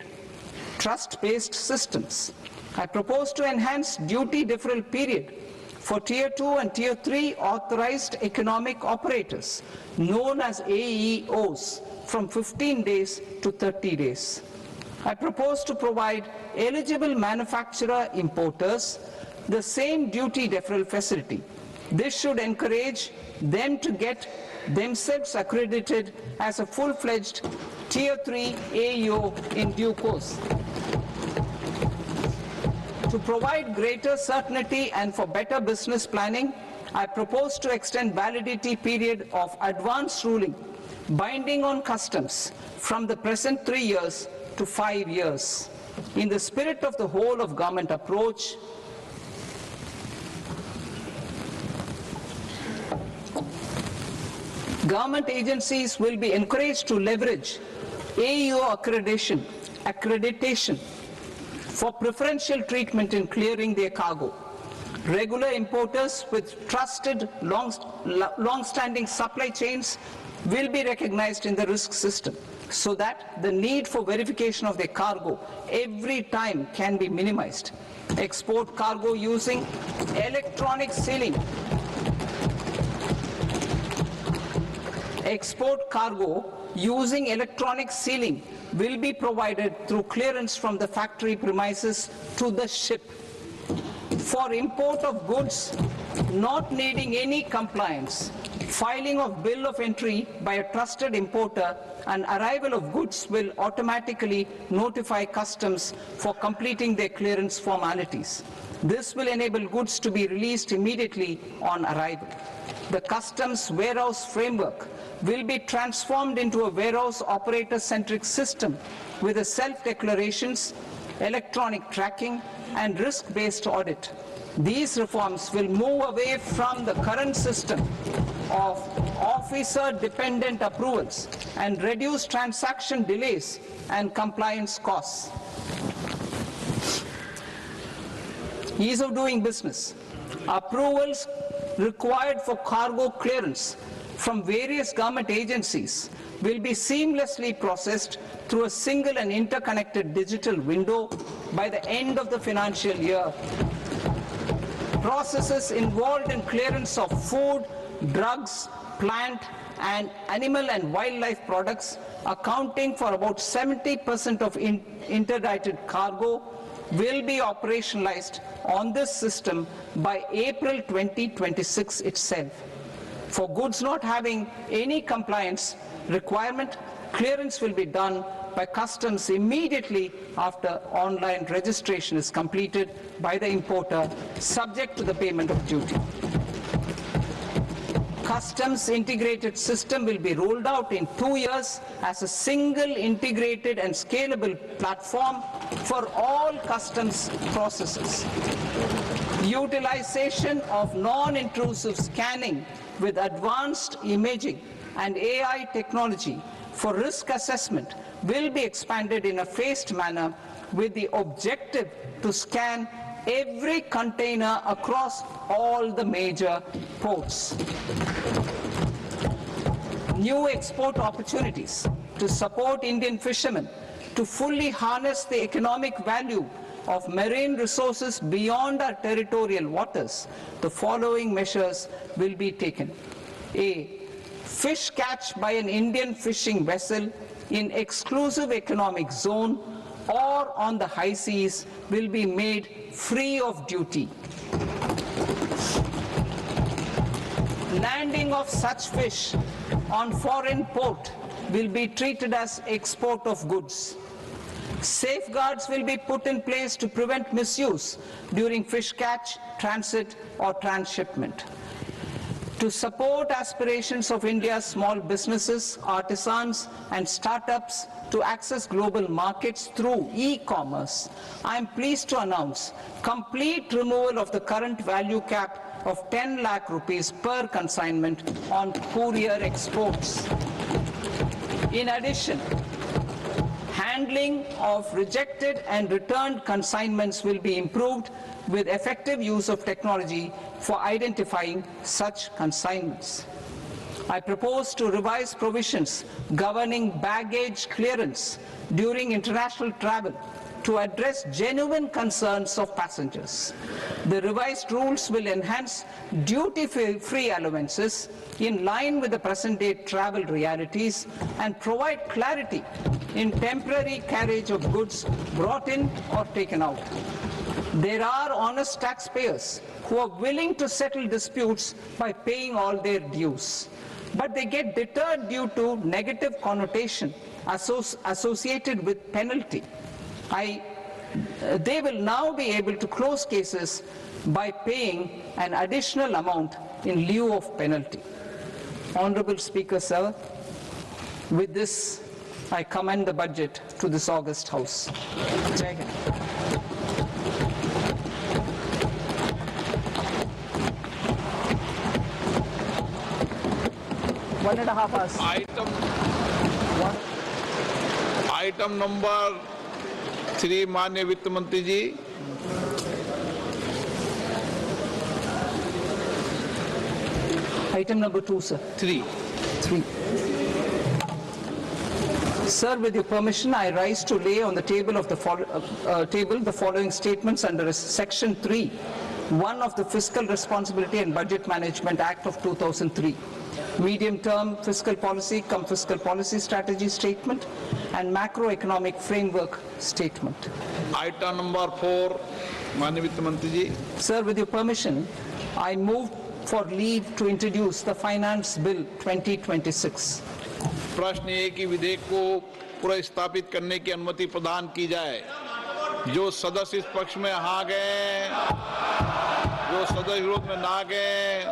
Trust-based systems. I propose to enhance duty deferral period for Tier 2 and Tier 3 authorized economic operators, known as AEOs, from 15 days to 30 days. I propose to provide eligible manufacturer importers the same duty deferral facility. This should encourage them to get themselves accredited as a full-fledged Tier 3 AEO in due course. To provide greater certainty and for better business planning, I propose to extend validity period of advance ruling binding on customs from the present 3 years to 5 years. In the spirit of the whole of government approach, government agencies will be encouraged to leverage AEO accreditation for preferential treatment in clearing their cargo. Regular importers with trusted long-standing supply chains will be recognized in the risk system so that the need for verification of their cargo every time can be minimized. Export cargo using electronic sealing. Export cargo using electronic sealing will be provided through clearance from the factory premises to the ship. For import of goods not needing any compliance, filing of bill of entry by a trusted importer and arrival of goods will automatically notify customs for completing their clearance formalities. This will enable goods to be released immediately on arrival. The customs warehouse framework will be transformed into a warehouse operator-centric system with a self-declarations, electronic tracking, and risk-based audit. These reforms will move away from the current system of officer-dependent approvals and reduce transaction delays and compliance costs. Ease of doing business. Approvals required for cargo clearance from various government agencies will be seamlessly processed through a single and interconnected digital window by the end of the financial year. Processes involved in clearance of food, drugs, plant, and animal and wildlife products, accounting for about 70% of interdicted cargo, will be operationalized on this system by April 2026 itself. For goods not having any compliance requirement, clearance will be done by customs immediately after online registration is completed by the importer, subject to the payment of duty. Customs integrated system will be rolled out in 2 years as a single integrated and scalable platform for all customs processes. Utilization of non-intrusive scanning with advanced imaging and AI technology for risk assessment will be expanded in a phased manner with the objective to scan every container across all the major ports. New export opportunities to support Indian fishermen to fully harness the economic value of marine resources beyond our territorial waters. The following measures will be taken. A. Fish catch by an Indian fishing vessel in exclusive economic zone or on the high seas will be made free of duty. Landing of such fish on foreign port will be treated as export of goods. Safeguards will be put in place to prevent misuse during fish catch, transit, or transshipment. To support aspirations of India's small businesses, artisans, and startups to access global markets through e-commerce, I am pleased to announce complete removal of the current value cap of 10 lakh rupees per consignment on courier exports. In addition, handling of rejected and returned consignments will be improved with effective use of technology for identifying such consignments. I propose to revise provisions governing baggage clearance during international travel to address genuine concerns of passengers. The revised rules will enhance duty-free allowances in line with the present-day travel realities and provide clarity in temporary carriage of goods brought in or taken out. There are honest taxpayers who are willing to settle disputes by paying all their dues, but they get deterred due to negative connotation associated with penalty. They will now be able to close cases by paying an additional amount in lieu of penalty. Honorable Speaker, sir, with this, I commend the budget to this august House. Jai Hind. One and a half hours. Item number 3 माननीय वित्त मंत्री जी। Item number 2, sir. 3 Sir, with your permission, I rise to lay on the table of the following statements under Section 3(1) of the Fiscal Responsibility and Budget Management Act of 2003. Medium-term fiscal policy, fiscal policy strategy statement, and macroeconomic framework statement. Item number 4 माननीय वित्त मंत्री जी। Sir, with your permission, I move for leave to introduce the Finance Bill 2026. प्रश्न ये कि विधेयक को पुनर्स्थापित करने की अनुमति प्रदान की जाए। जो सदस्य इस पक्ष में हाँ गए, जो सदस्य विरोध में ना गए,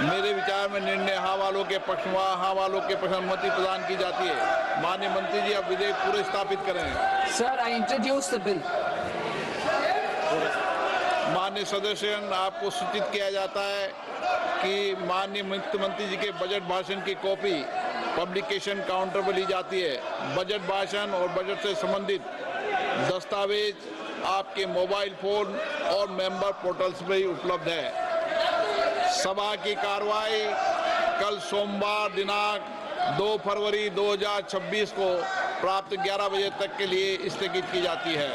मेरे विचार में निर्णय हाँ वालों के पक्ष में, हाँ वालों के पक्ष में अनुमति प्रदान की जाती है। माननीय मंत्री जी, अब विधेयक पूरे स्थापित करें। Sir, I introduce the bill. माननीय सदस्य, आपको सूचित किया जाता है कि माननीय वित्त मंत्री जी के बजट भाषण की कॉपी पब्लिकेशन काउंटर पर ली जाती है। बजट भाषण और बजट से संबंधित दस्तावेज आपके मोबाइल फोन और मेंबर पोर्टल्स पर ही उपलब्ध है। सभा की कार्रवाई कल सोमवार दिनांक 2 फरवरी 2026 को प्राप्त 11 बजे तक के लिए स्थगित की जाती है।